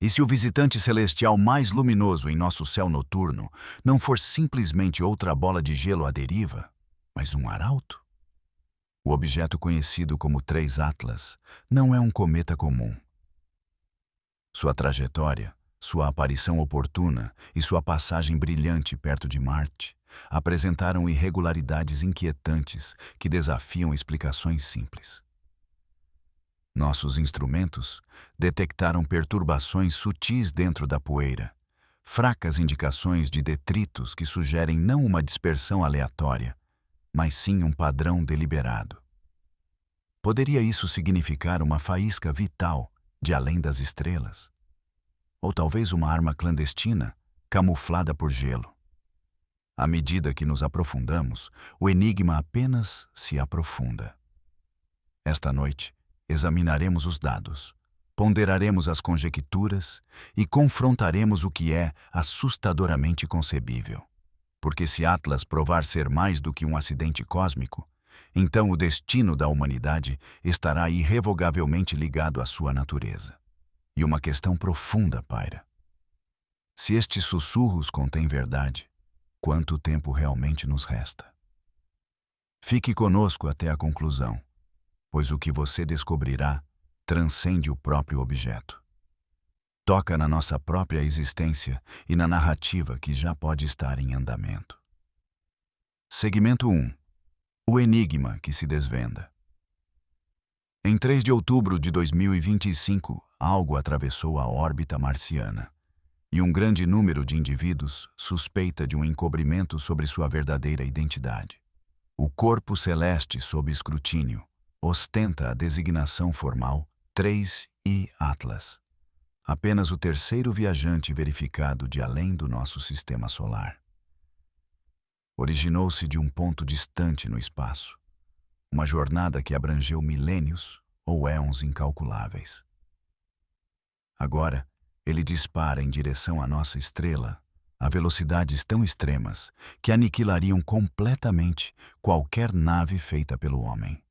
E se o visitante celestial mais luminoso em nosso céu noturno não for simplesmente outra bola de gelo à deriva, mas um arauto? O objeto conhecido como 3 Atlas não é um cometa comum. Sua trajetória, sua aparição oportuna e sua passagem brilhante perto de Marte apresentaram irregularidades inquietantes que desafiam explicações simples. Nossos instrumentos detectaram perturbações sutis dentro da poeira, fracas indicações de detritos que sugerem não uma dispersão aleatória, mas sim um padrão deliberado. Poderia isso significar uma faísca vital de além das estrelas? Ou talvez uma arma clandestina, camuflada por gelo? À medida que nos aprofundamos, o enigma apenas se aprofunda. Esta noite, examinaremos os dados, ponderaremos as conjecturas e confrontaremos o que é assustadoramente concebível. Porque se Atlas provar ser mais do que um acidente cósmico, então o destino da humanidade estará irrevogavelmente ligado à sua natureza. E uma questão profunda paira. Se estes sussurros contêm verdade, quanto tempo realmente nos resta? Fique conosco até a conclusão, pois o que você descobrirá transcende o próprio objeto. Toca na nossa própria existência e na narrativa que já pode estar em andamento. Segmento 1. O enigma que se desvenda. Em 3 de outubro de 2025, algo atravessou a órbita marciana, e um grande número de indivíduos suspeita de um encobrimento sobre sua verdadeira identidade. O corpo celeste sob escrutínio ostenta a designação formal 3I Atlas, apenas o terceiro viajante verificado de além do nosso sistema solar. Originou-se de um ponto distante no espaço, uma jornada que abrangeu milênios ou éons incalculáveis. Agora, ele dispara em direção à nossa estrela a velocidades tão extremas que aniquilariam completamente qualquer nave feita pelo homem.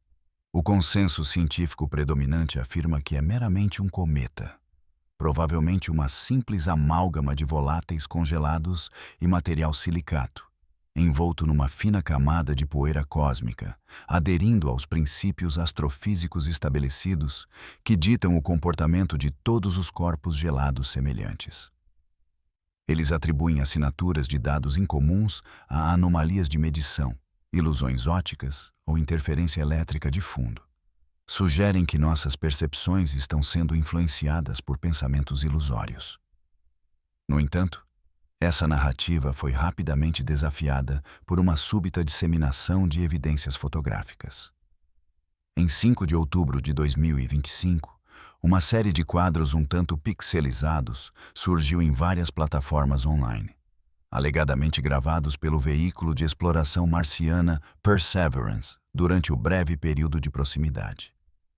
O consenso científico predominante afirma que é meramente um cometa, provavelmente uma simples amálgama de voláteis congelados e material silicato, envolto numa fina camada de poeira cósmica, aderindo aos princípios astrofísicos estabelecidos que ditam o comportamento de todos os corpos gelados semelhantes. Eles atribuem assinaturas de dados incomuns a anomalias de medição, ilusões ópticas ou interferência elétrica de fundo. Sugerem que nossas percepções estão sendo influenciadas por pensamentos ilusórios. No entanto, essa narrativa foi rapidamente desafiada por uma súbita disseminação de evidências fotográficas. Em 5 de outubro de 2025, uma série de quadros um tanto pixelizados surgiu em várias plataformas online, alegadamente gravados pelo veículo de exploração marciana Perseverance durante o breve período de proximidade.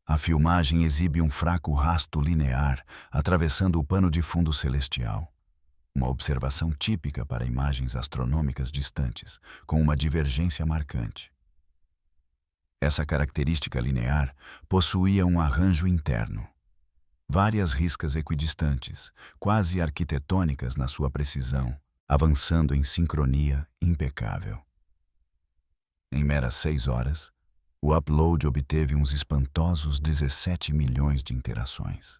A filmagem exibe um fraco rasto linear atravessando o pano de fundo celestial. Uma observação típica para imagens astronômicas distantes, com uma divergência marcante. Essa característica linear possuía um arranjo interno. Várias riscas equidistantes, quase arquitetônicas na sua precisão, avançando em sincronia impecável. Em meras 6 horas, o upload obteve uns espantosos 17 milhões de interações.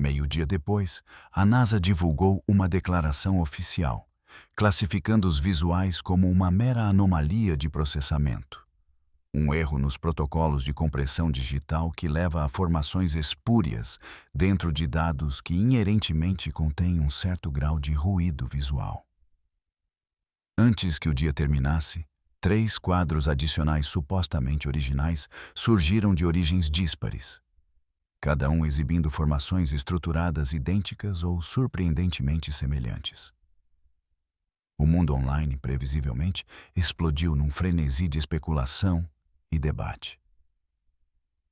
Meio-dia depois, a NASA divulgou uma declaração oficial, classificando os visuais como uma mera anomalia de processamento. Um erro nos protocolos de compressão digital que leva a formações espúrias dentro de dados que inerentemente contêm um certo grau de ruído visual. Antes que o dia terminasse, 3 quadros adicionais supostamente originais surgiram de origens díspares, cada um exibindo formações estruturadas idênticas ou surpreendentemente semelhantes. O mundo online, previsivelmente, explodiu num frenesi de especulação e debate.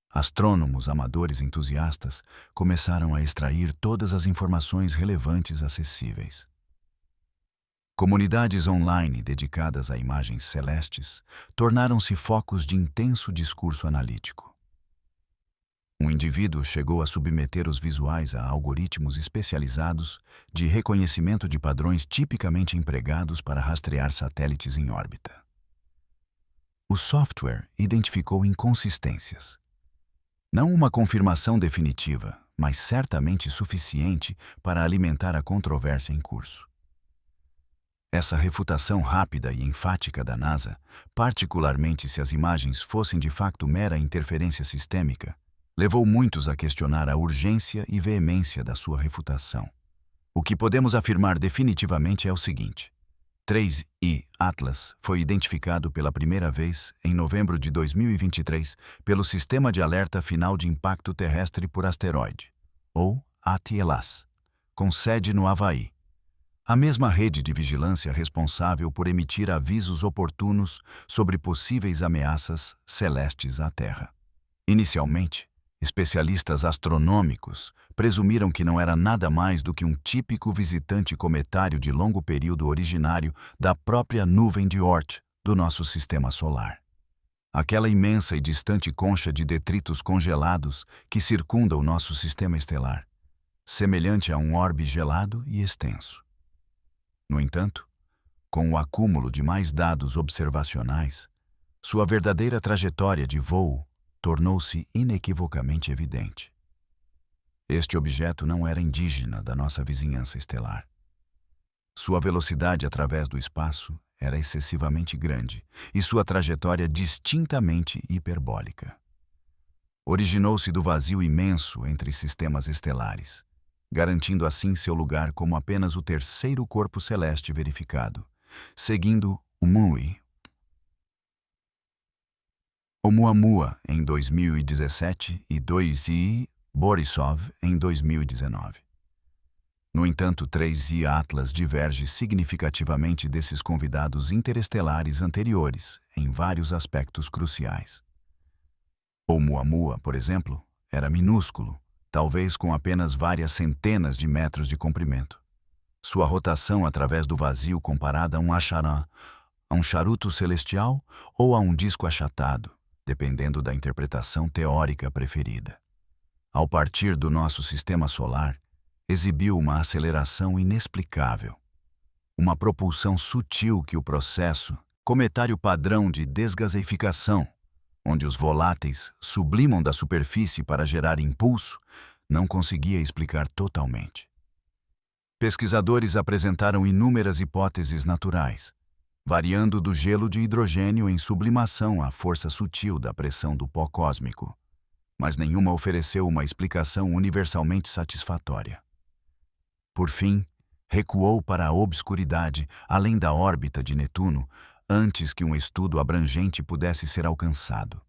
Astrônomos amadores entusiastas começaram a extrair todas as informações relevantes acessíveis. Comunidades online dedicadas a imagens celestes tornaram-se focos de intenso discurso analítico. Um indivíduo chegou a submeter os visuais a algoritmos especializados de reconhecimento de padrões tipicamente empregados para rastrear satélites em órbita. O software identificou inconsistências. Não uma confirmação definitiva, mas certamente suficiente para alimentar a controvérsia em curso. Essa refutação rápida e enfática da NASA, particularmente se as imagens fossem de facto mera interferência sistêmica, levou muitos a questionar a urgência e veemência da sua refutação. O que podemos afirmar definitivamente é o seguinte: 3I Atlas foi identificado pela primeira vez em novembro de 2023 pelo Sistema de Alerta Final de Impacto Terrestre por Asteroide, ou ATLAS, com sede no Havaí. A mesma rede de vigilância responsável por emitir avisos oportunos sobre possíveis ameaças celestes à Terra. Inicialmente, especialistas astronômicos presumiram que não era nada mais do que um típico visitante cometário de longo período originário da própria nuvem de Oort do nosso sistema solar. Aquela imensa e distante concha de detritos congelados que circunda o nosso sistema estelar, semelhante a um orbe gelado e extenso. No entanto, com o acúmulo de mais dados observacionais, sua verdadeira trajetória de voo tornou-se inequivocamente evidente. Este objeto não era indígena da nossa vizinhança estelar. Sua velocidade através do espaço era excessivamente grande e sua trajetória distintamente hiperbólica. Originou-se do vazio imenso entre sistemas estelares, garantindo assim seu lugar como apenas o terceiro corpo celeste verificado, seguindo o Oumuamua em 2017 e 2I Borisov em 2019. No entanto, 3I Atlas diverge significativamente desses convidados interestelares anteriores em vários aspectos cruciais. Oumuamua, por exemplo, era minúsculo, talvez com apenas várias centenas de metros de comprimento. Sua rotação através do vazio comparada a um charuto celestial ou a um disco achatado, dependendo da interpretação teórica preferida. Ao partir do nosso sistema solar, exibiu uma aceleração inexplicável, uma propulsão sutil que o processo, cometário padrão de desgaseificação, onde os voláteis sublimam da superfície para gerar impulso, não conseguia explicar totalmente. Pesquisadores apresentaram inúmeras hipóteses naturais, variando do gelo de hidrogênio em sublimação à força sutil da pressão do pó cósmico, mas nenhuma ofereceu uma explicação universalmente satisfatória. Por fim, recuou para a obscuridade além da órbita de Netuno antes que um estudo abrangente pudesse ser alcançado,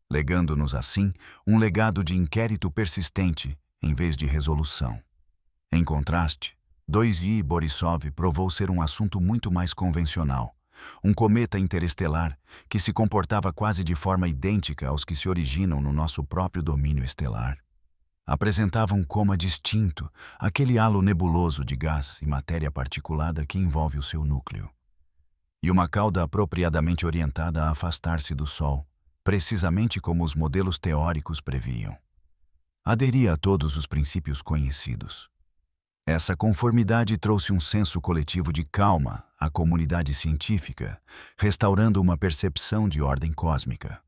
legando-nos assim um legado de inquérito persistente em vez de resolução. Em contraste, 2I Borisov provou ser um assunto muito mais convencional, um cometa interestelar que se comportava quase de forma idêntica aos que se originam no nosso próprio domínio estelar. Apresentava um coma distinto, aquele halo nebuloso de gás e matéria particulada que envolve o seu núcleo. E uma cauda apropriadamente orientada a afastar-se do Sol, precisamente como os modelos teóricos previam. Aderia a todos os princípios conhecidos. Essa conformidade trouxe um senso coletivo de calma à comunidade científica, restaurando uma percepção de ordem cósmica.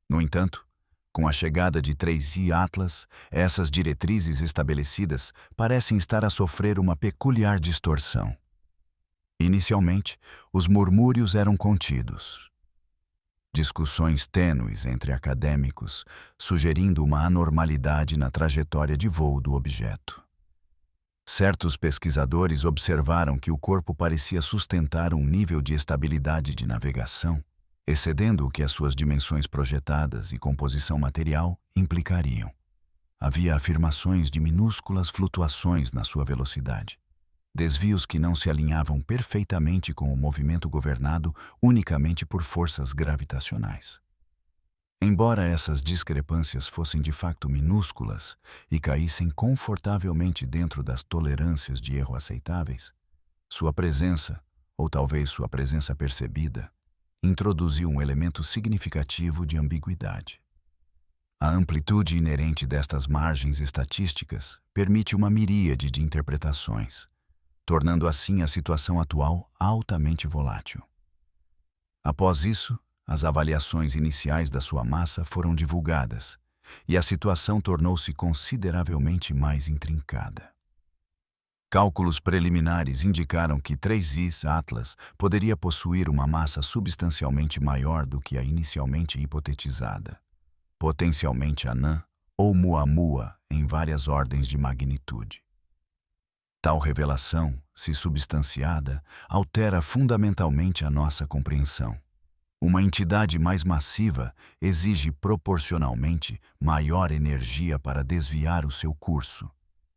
No entanto, com a chegada de 3I Atlas, essas diretrizes estabelecidas parecem estar a sofrer uma peculiar distorção. Inicialmente, os murmúrios eram contidos. Discussões tênues entre acadêmicos, sugerindo uma anormalidade na trajetória de voo do objeto. Certos pesquisadores observaram que o corpo parecia sustentar um nível de estabilidade de navegação, excedendo o que as suas dimensões projetadas e composição material implicariam. Havia afirmações de minúsculas flutuações na sua velocidade, desvios que não se alinhavam perfeitamente com o movimento governado unicamente por forças gravitacionais. Embora essas discrepâncias fossem de facto minúsculas e caíssem confortavelmente dentro das tolerâncias de erro aceitáveis, sua presença, ou talvez sua presença percebida, introduziu um elemento significativo de ambiguidade. A amplitude inerente destas margens estatísticas permite uma miríade de interpretações, tornando assim a situação atual altamente volátil. Após isso, as avaliações iniciais da sua massa foram divulgadas, e a situação tornou-se consideravelmente mais intrincada. Cálculos preliminares indicaram que 3is Atlas poderia possuir uma massa substancialmente maior do que a inicialmente hipotetizada, potencialmente anã ou Muamua em várias ordens de magnitude. Tal revelação, se substanciada, altera fundamentalmente a nossa compreensão. Uma entidade mais massiva exige proporcionalmente maior energia para desviar o seu curso,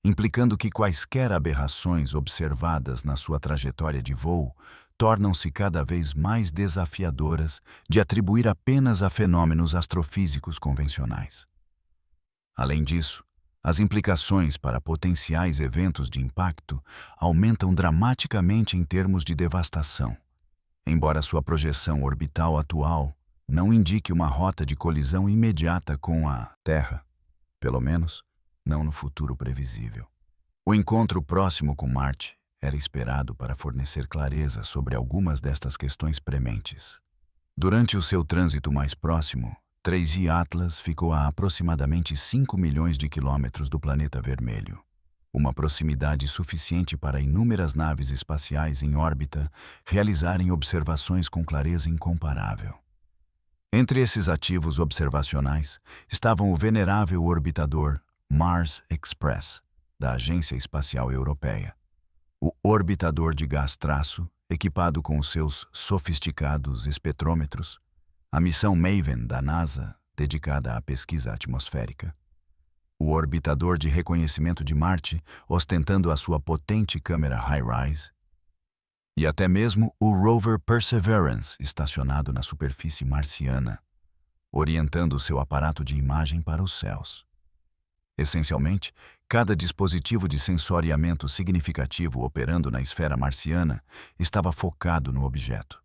implicando que quaisquer aberrações observadas na sua trajetória de voo tornam-se cada vez mais desafiadoras de atribuir apenas a fenômenos astrofísicos convencionais. Além disso, as implicações para potenciais eventos de impacto aumentam dramaticamente em termos de devastação, embora sua projeção orbital atual não indique uma rota de colisão imediata com a Terra, pelo menos não no futuro previsível. O encontro próximo com Marte era esperado para fornecer clareza sobre algumas destas questões prementes. Durante o seu trânsito mais próximo, 3i Atlas ficou a aproximadamente 5 milhões de quilômetros do planeta vermelho, uma proximidade suficiente para inúmeras naves espaciais em órbita realizarem observações com clareza incomparável. Entre esses ativos observacionais estavam o venerável orbitador Mars Express, da Agência Espacial Europeia, o orbitador de gás traço, equipado com os seus sofisticados espectrômetros, a missão MAVEN da NASA, dedicada à pesquisa atmosférica, o orbitador de reconhecimento de Marte, ostentando a sua potente câmera HiRISE, e até mesmo o rover Perseverance, estacionado na superfície marciana, orientando seu aparato de imagem para os céus. Essencialmente, cada dispositivo de sensoriamento significativo operando na esfera marciana estava focado no objeto.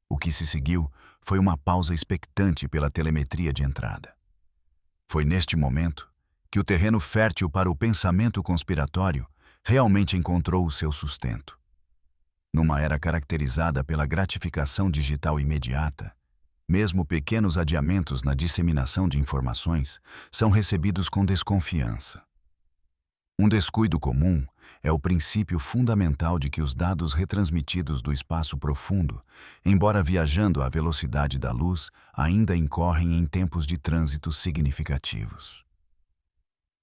O que se seguiu foi uma pausa expectante pela telemetria de entrada. Foi neste momento que o terreno fértil para o pensamento conspiratório realmente encontrou o seu sustento. Numa era caracterizada pela gratificação digital imediata, mesmo pequenos adiamentos na disseminação de informações são recebidos com desconfiança. Um descuido comum é o princípio fundamental de que os dados retransmitidos do espaço profundo, embora viajando à velocidade da luz, ainda incorrem em tempos de trânsito significativos.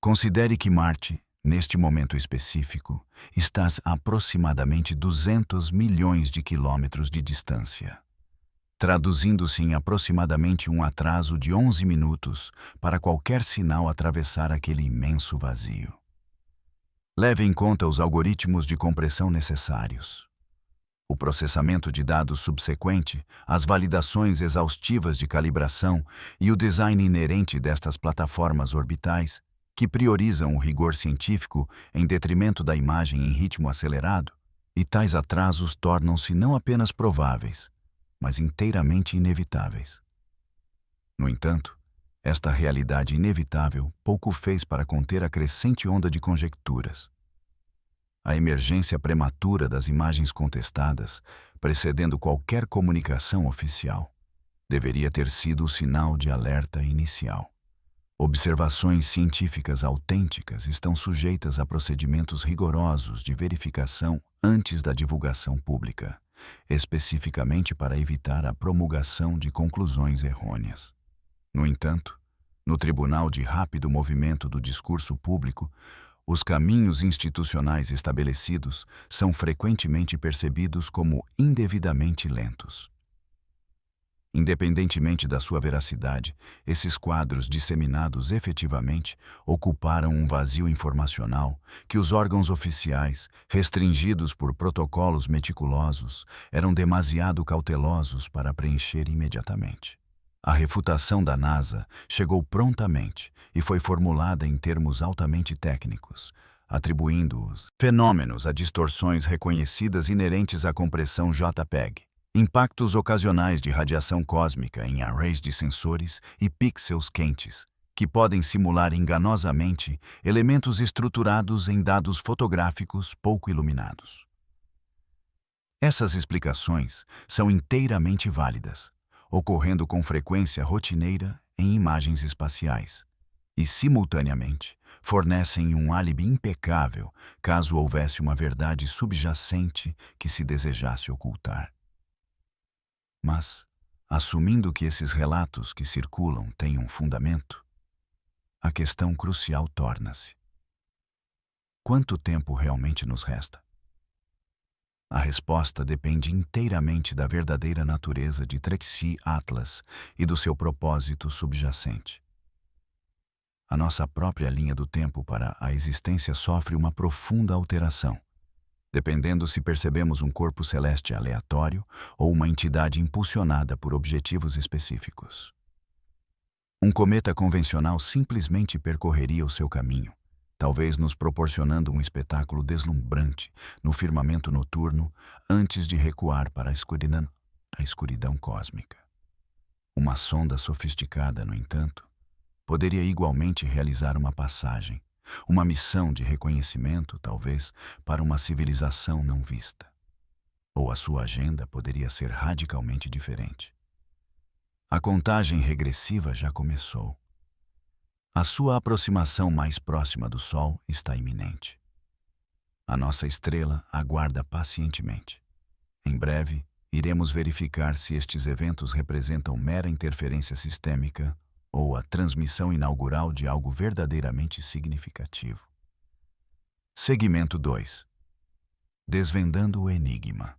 Considere que Marte, neste momento específico, está a aproximadamente 200 milhões de quilômetros de distância, traduzindo-se em aproximadamente um atraso de 11 minutos para qualquer sinal atravessar aquele imenso vazio. Leve em conta os algoritmos de compressão necessários, o processamento de dados subsequente, as validações exaustivas de calibração e o design inerente destas plataformas orbitais, que priorizam o rigor científico em detrimento da imagem em ritmo acelerado, e tais atrasos tornam-se não apenas prováveis, mas inteiramente inevitáveis. No entanto, esta realidade inevitável pouco fez para conter a crescente onda de conjecturas. A emergência prematura das imagens contestadas, precedendo qualquer comunicação oficial, deveria ter sido o sinal de alerta inicial. Observações científicas autênticas estão sujeitas a procedimentos rigorosos de verificação antes da divulgação pública, especificamente para evitar a promulgação de conclusões errôneas. No entanto, no tribunal de rápido movimento do discurso público, os caminhos institucionais estabelecidos são frequentemente percebidos como indevidamente lentos. Independentemente da sua veracidade, esses quadros disseminados efetivamente ocuparam um vazio informacional que os órgãos oficiais, restringidos por protocolos meticulosos, eram demasiado cautelosos para preencher imediatamente. A refutação da NASA chegou prontamente e foi formulada em termos altamente técnicos, atribuindo os fenômenos a distorções reconhecidas inerentes à compressão JPEG, impactos ocasionais de radiação cósmica em arrays de sensores e pixels quentes, que podem simular enganosamente elementos estruturados em dados fotográficos pouco iluminados. Essas explicações são inteiramente válidas, ocorrendo com frequência rotineira em imagens espaciais, e, simultaneamente, fornecem um álibi impecável caso houvesse uma verdade subjacente que se desejasse ocultar. Mas, assumindo que esses relatos que circulam têm um fundamento, a questão crucial torna-se: quanto tempo realmente nos resta? A resposta depende inteiramente da verdadeira natureza de Trexi Atlas e do seu propósito subjacente. A nossa própria linha do tempo para a existência sofre uma profunda alteração, dependendo se percebemos um corpo celeste aleatório ou uma entidade impulsionada por objetivos específicos. Um cometa convencional simplesmente percorreria o seu caminho, talvez nos proporcionando um espetáculo deslumbrante no firmamento noturno antes de recuar para a escuridão cósmica. Uma sonda sofisticada, no entanto, poderia igualmente realizar uma passagem, uma missão de reconhecimento, talvez, para uma civilização não vista. Ou a sua agenda poderia ser radicalmente diferente. A contagem regressiva já começou. A sua aproximação mais próxima do Sol está iminente. A nossa estrela aguarda pacientemente. Em breve, iremos verificar se estes eventos representam mera interferência sistêmica ou a transmissão inaugural de algo verdadeiramente significativo. Segmento 2. Desvendando o enigma.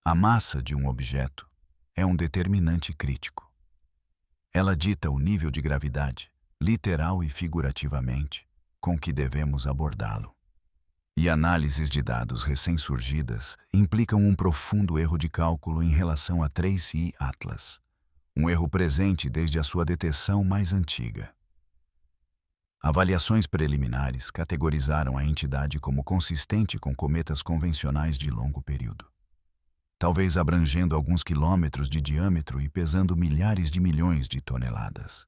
A massa de um objeto é um determinante crítico. Ela dita o nível de gravidade, literal e figurativamente, com que devemos abordá-lo. E análises de dados recém-surgidas implicam um profundo erro de cálculo em relação a 3I Atlas, um erro presente desde a sua detecção mais antiga. Avaliações preliminares categorizaram a entidade como consistente com cometas convencionais de longo período, talvez abrangendo alguns quilômetros de diâmetro e pesando milhares de milhões de toneladas.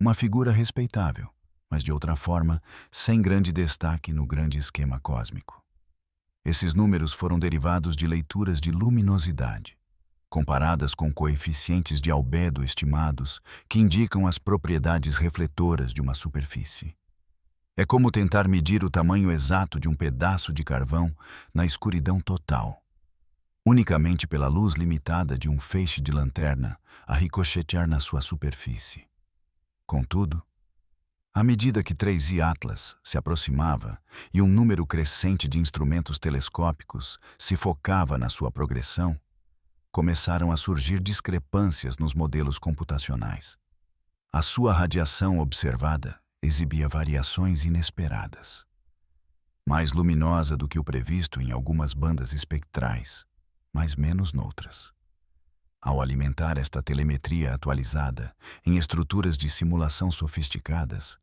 Uma figura respeitável, mas de outra forma, sem grande destaque no grande esquema cósmico. Esses números foram derivados de leituras de luminosidade, comparadas com coeficientes de albedo estimados que indicam as propriedades refletoras de uma superfície. É como tentar medir o tamanho exato de um pedaço de carvão na escuridão total, unicamente pela luz limitada de um feixe de lanterna a ricochetear na sua superfície. Contudo, à medida que 3I Atlas se aproximava e um número crescente de instrumentos telescópicos se focava na sua progressão, começaram a surgir discrepâncias nos modelos computacionais. A sua radiação observada exibia variações inesperadas, mais luminosa do que o previsto em algumas bandas espectrais, mas menos noutras. Ao alimentar esta telemetria atualizada em estruturas de simulação sofisticadas,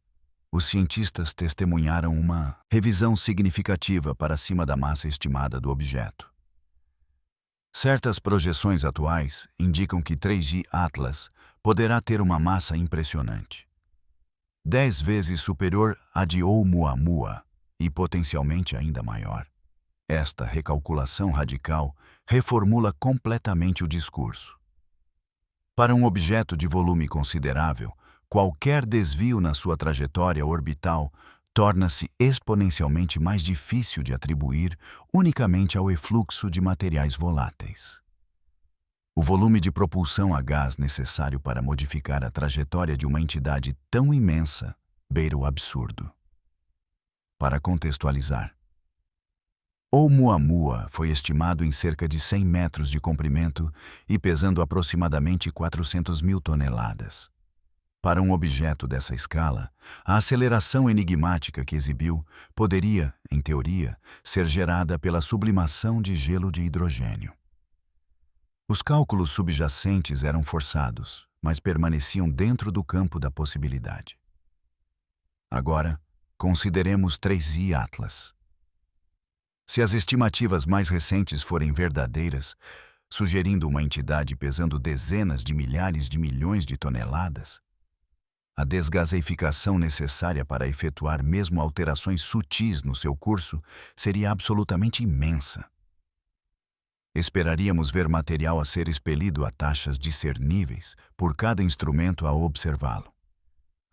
os cientistas testemunharam uma revisão significativa para cima da massa estimada do objeto. Certas projeções atuais indicam que 3I Atlas poderá ter uma massa impressionante, 10 vezes superior à de Oumuamua e potencialmente ainda maior. Esta recalculação radical reformula completamente o discurso. Para um objeto de volume considerável, qualquer desvio na sua trajetória orbital torna-se exponencialmente mais difícil de atribuir unicamente ao efluxo de materiais voláteis. O volume de propulsão a gás necessário para modificar a trajetória de uma entidade tão imensa beira o absurdo. Para contextualizar, Oumuamua foi estimado em cerca de 100 metros de comprimento e pesando aproximadamente 400 mil toneladas. Para um objeto dessa escala, a aceleração enigmática que exibiu poderia, em teoria, ser gerada pela sublimação de gelo de hidrogênio. Os cálculos subjacentes eram forçados, mas permaneciam dentro do campo da possibilidade. Agora, consideremos 3I Atlas. Se as estimativas mais recentes forem verdadeiras, sugerindo uma entidade pesando dezenas de milhares de milhões de toneladas, A desgaseificação necessária para efetuar mesmo alterações sutis no seu curso seria absolutamente imensa. Esperaríamos ver material a ser expelido a taxas discerníveis por cada instrumento a observá-lo.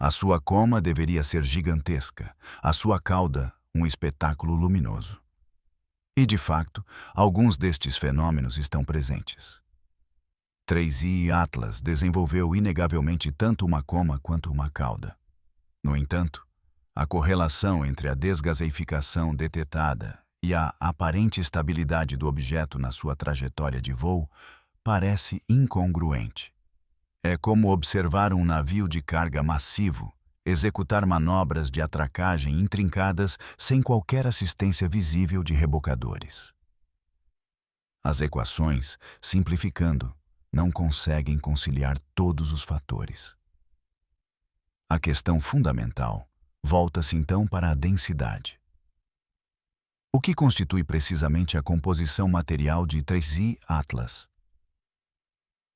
A sua coma deveria ser gigantesca, a sua cauda um espetáculo luminoso. E, de facto, alguns destes fenômenos estão presentes. 3i Atlas desenvolveu inegavelmente tanto uma coma quanto uma cauda. No entanto, a correlação entre a desgaseificação detetada e a aparente estabilidade do objeto na sua trajetória de voo parece incongruente. É como observar um navio de carga massivo executar manobras de atracagem intrincadas sem qualquer assistência visível de rebocadores. As equações, simplificando, não conseguem conciliar todos os fatores. A questão fundamental volta-se então para a densidade. O que constitui precisamente a composição material de 3i Atlas?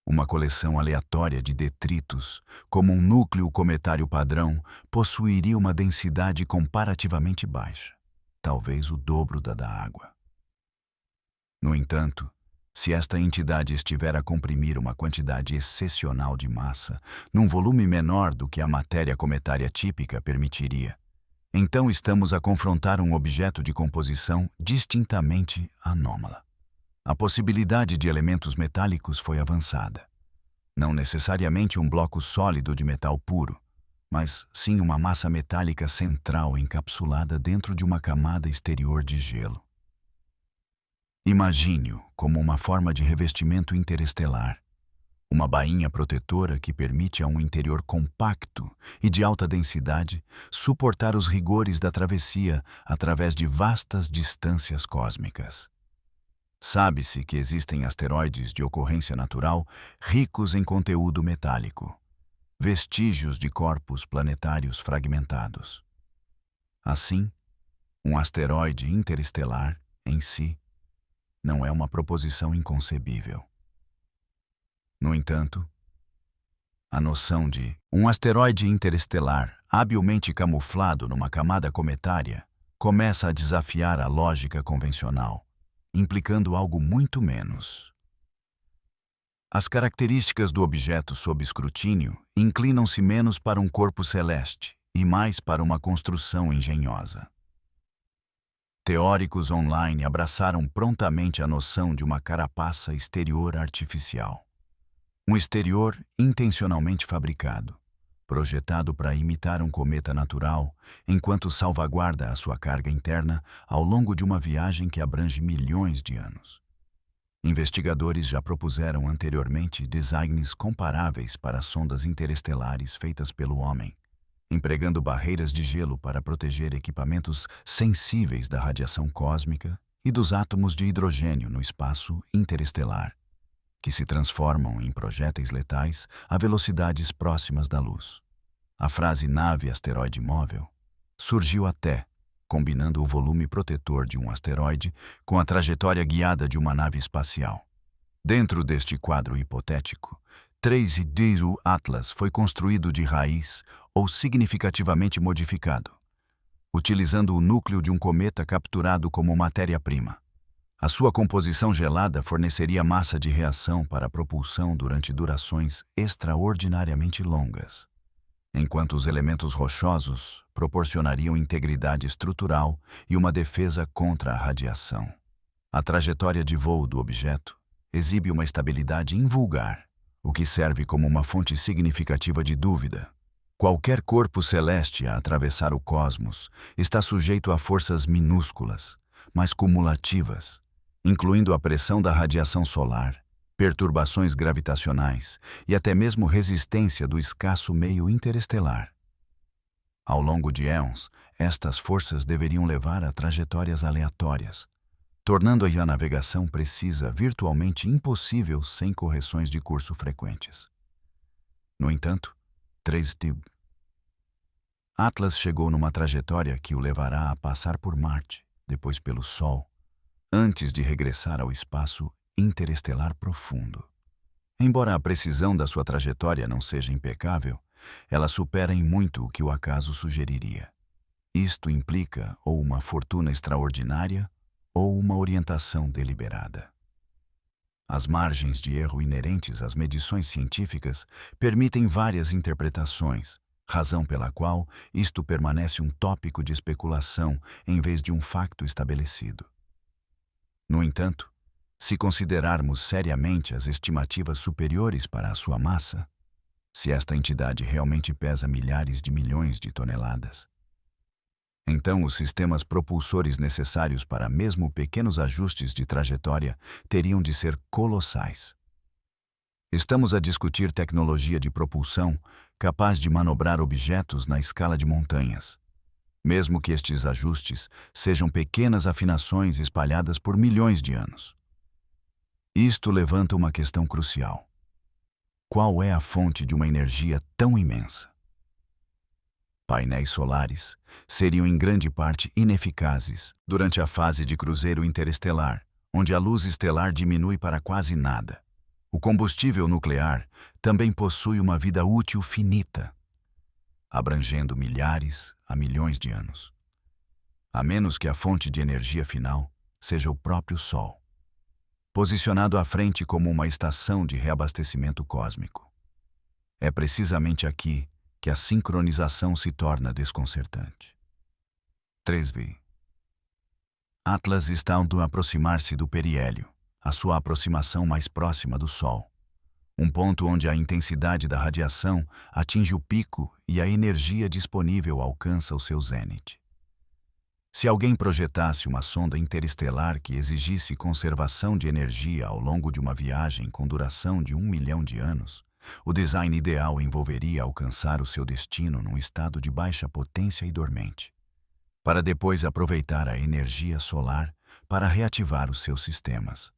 Uma coleção aleatória de detritos, como um núcleo cometário padrão, possuiria uma densidade comparativamente baixa, talvez o dobro da água. No entanto, se esta entidade estiver a comprimir uma quantidade excepcional de massa, num volume menor do que a matéria cometária típica permitiria, então estamos a confrontar um objeto de composição distintamente anômala. A possibilidade de elementos metálicos foi avançada. Não necessariamente um bloco sólido de metal puro, mas sim uma massa metálica central encapsulada dentro de uma camada exterior de gelo. Imagine-o como uma forma de revestimento interestelar, uma bainha protetora que permite a um interior compacto e de alta densidade suportar os rigores da travessia através de vastas distâncias cósmicas. Sabe-se que existem asteroides de ocorrência natural ricos em conteúdo metálico, vestígios de corpos planetários fragmentados. Assim, um asteroide interestelar, em si, não é uma proposição inconcebível. No entanto, a noção de um asteroide interestelar habilmente camuflado numa camada cometária começa a desafiar a lógica convencional, implicando algo muito menos. As características do objeto sob escrutínio inclinam-se menos para um corpo celeste e mais para uma construção engenhosa. Teóricos online abraçaram prontamente a noção de uma carapaça exterior artificial. Um exterior intencionalmente fabricado, projetado para imitar um cometa natural, enquanto salvaguarda a sua carga interna ao longo de uma viagem que abrange milhões de anos. Investigadores já propuseram anteriormente designs comparáveis para sondas interestelares feitas pelo homem, empregando barreiras de gelo para proteger equipamentos sensíveis da radiação cósmica e dos átomos de hidrogênio no espaço interestelar, que se transformam em projéteis letais a velocidades próximas da luz. A frase nave asteroide móvel surgiu até, combinando o volume protetor de um asteroide com a trajetória guiada de uma nave espacial. Dentro deste quadro hipotético, 3i Atlas foi construído de raiz ou significativamente modificado, utilizando o núcleo de um cometa capturado como matéria-prima. A sua composição gelada forneceria massa de reação para a propulsão durante durações extraordinariamente longas, enquanto os elementos rochosos proporcionariam integridade estrutural e uma defesa contra a radiação. A trajetória de voo do objeto exibe uma estabilidade invulgar, o que serve como uma fonte significativa de dúvida. Qualquer corpo celeste a atravessar o cosmos está sujeito a forças minúsculas, mas cumulativas, incluindo a pressão da radiação solar, perturbações gravitacionais e até mesmo resistência do escasso meio interestelar. Ao longo de éons, estas forças deveriam levar a trajetórias aleatórias, tornando a navegação precisa virtualmente impossível sem correções de curso frequentes. No entanto, 3i Atlas chegou numa trajetória que o levará a passar por Marte, depois pelo Sol, antes de regressar ao espaço interestelar profundo. Embora a precisão da sua trajetória não seja impecável, ela supera em muito o que o acaso sugeriria. Isto implica ou uma fortuna extraordinária ou uma orientação deliberada. As margens de erro inerentes às medições científicas permitem várias interpretações, razão pela qual isto permanece um tópico de especulação em vez de um facto estabelecido. No entanto, se considerarmos seriamente as estimativas superiores para a sua massa, se esta entidade realmente pesa milhares de milhões de toneladas, então os sistemas propulsores necessários para mesmo pequenos ajustes de trajetória teriam de ser colossais. Estamos a discutir tecnologia de propulsão capaz de manobrar objetos na escala de montanhas, mesmo que estes ajustes sejam pequenas afinações espalhadas por milhões de anos. Isto levanta uma questão crucial. Qual é a fonte de uma energia tão imensa? Painéis solares seriam em grande parte ineficazes durante a fase de cruzeiro interestelar, onde a luz estelar diminui para quase nada. O combustível nuclear também possui uma vida útil finita, abrangendo milhares a milhões de anos, a menos que a fonte de energia final seja o próprio Sol, posicionado à frente como uma estação de reabastecimento cósmico. É precisamente aqui que a sincronização se torna desconcertante. 3V. Atlas está a aproximar-se do periélio, a sua aproximação mais próxima do Sol, um ponto onde a intensidade da radiação atinge o pico e a energia disponível alcança o seu zênite. Se alguém projetasse uma sonda interestelar que exigisse conservação de energia ao longo de uma viagem com duração de 1 milhão de anos, o design ideal envolveria alcançar o seu destino num estado de baixa potência e dormente, para depois aproveitar a energia solar para reativar os seus sistemas.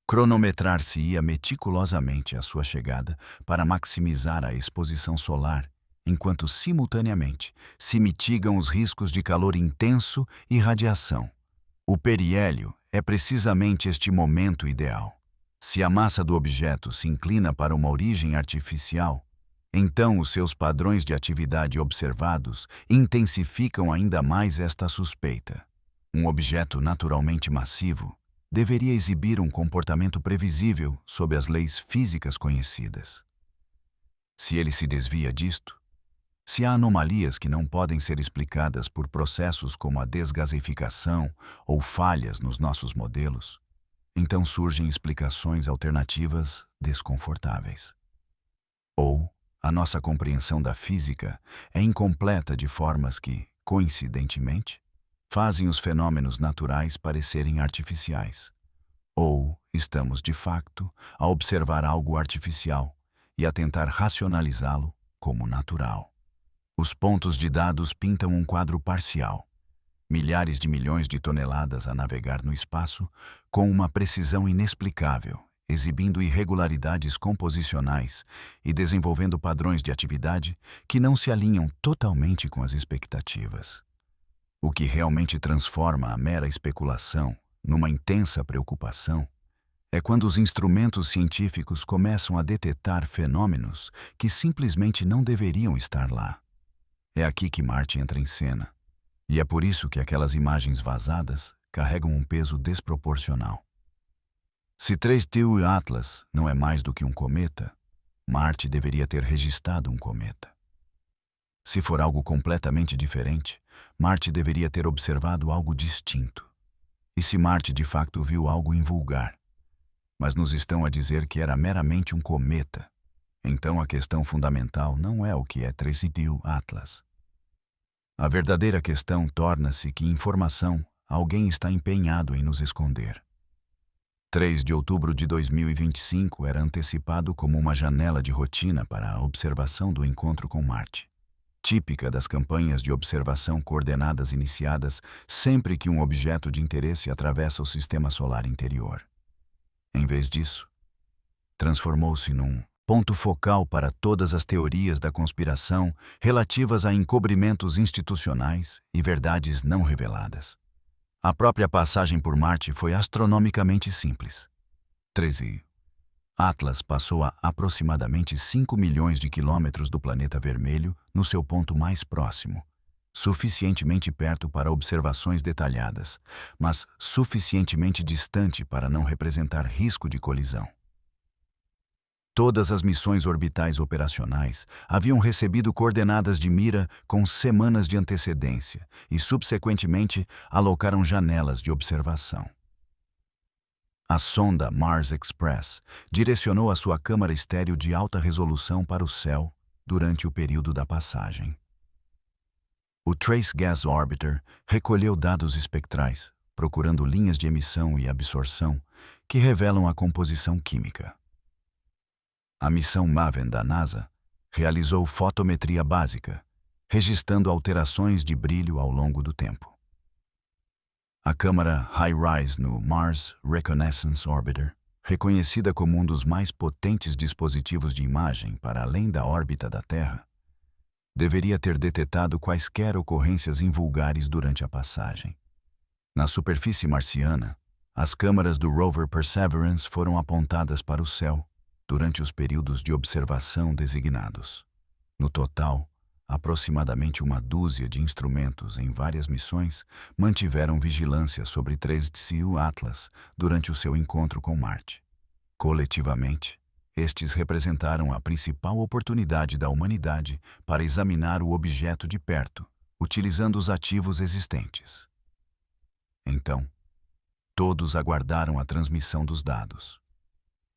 Cronometrar-se-ia meticulosamente a sua chegada para maximizar a exposição solar, enquanto simultaneamente se mitigam os riscos de calor intenso e radiação. O periélio é precisamente este momento ideal. Se a massa do objeto se inclina para uma origem artificial, então os seus padrões de atividade observados intensificam ainda mais esta suspeita. Um objeto naturalmente massivo deveria exibir um comportamento previsível sob as leis físicas conhecidas. Se ele se desvia disto, se há anomalias que não podem ser explicadas por processos como a desgaseificação ou falhas nos nossos modelos, então surgem explicações alternativas desconfortáveis. Ou a nossa compreensão da física é incompleta de formas que, coincidentemente, fazem os fenômenos naturais parecerem artificiais. Ou estamos, de facto, a observar algo artificial e a tentar racionalizá-lo como natural. Os pontos de dados pintam um quadro parcial. Milhares de milhões de toneladas a navegar no espaço com uma precisão inexplicável, exibindo irregularidades composicionais e desenvolvendo padrões de atividade que não se alinham totalmente com as expectativas. O que realmente transforma a mera especulação numa intensa preocupação é quando os instrumentos científicos começam a detectar fenômenos que simplesmente não deveriam estar lá. É aqui que Marte entra em cena. E é por isso que aquelas imagens vazadas carregam um peso desproporcional. Se 3T Atlas não é mais do que um cometa, Marte deveria ter registrado um cometa. Se for algo completamente diferente, Marte deveria ter observado algo distinto. E se Marte de facto viu algo invulgar, mas nos estão a dizer que era meramente um cometa, então a questão fundamental não é o que é 3T Atlas. A verdadeira questão torna-se que informação alguém está empenhado em nos esconder. 3 de outubro de 2025 era antecipado como uma janela de rotina para a observação do encontro com Marte, típica das campanhas de observação coordenadas iniciadas sempre que um objeto de interesse atravessa o sistema solar interior. Em vez disso, transformou-se num ponto focal para todas as teorias da conspiração relativas a encobrimentos institucionais e verdades não reveladas. A própria passagem por Marte foi astronomicamente simples. 13. Atlas passou a aproximadamente 5 milhões de quilômetros do planeta vermelho no seu ponto mais próximo, suficientemente perto para observações detalhadas, mas suficientemente distante para não representar risco de colisão. Todas as missões orbitais operacionais haviam recebido coordenadas de mira com semanas de antecedência e, subsequentemente, alocaram janelas de observação. A sonda Mars Express direcionou a sua câmara estéreo de alta resolução para o céu durante o período da passagem. O Trace Gas Orbiter recolheu dados espectrais, procurando linhas de emissão e absorção que revelam a composição química. A missão MAVEN da NASA realizou fotometria básica, registrando alterações de brilho ao longo do tempo. A câmara HiRISE no Mars Reconnaissance Orbiter, reconhecida como um dos mais potentes dispositivos de imagem para além da órbita da Terra, deveria ter detectado quaisquer ocorrências invulgares durante a passagem. Na superfície marciana, as câmaras do rover Perseverance foram apontadas para o céu durante os períodos de observação designados. No total, aproximadamente uma dúzia de instrumentos em várias missões mantiveram vigilância sobre 3DCU Atlas durante o seu encontro com Marte. Coletivamente, estes representaram a principal oportunidade da humanidade para examinar o objeto de perto, utilizando os ativos existentes. Então, todos aguardaram a transmissão dos dados.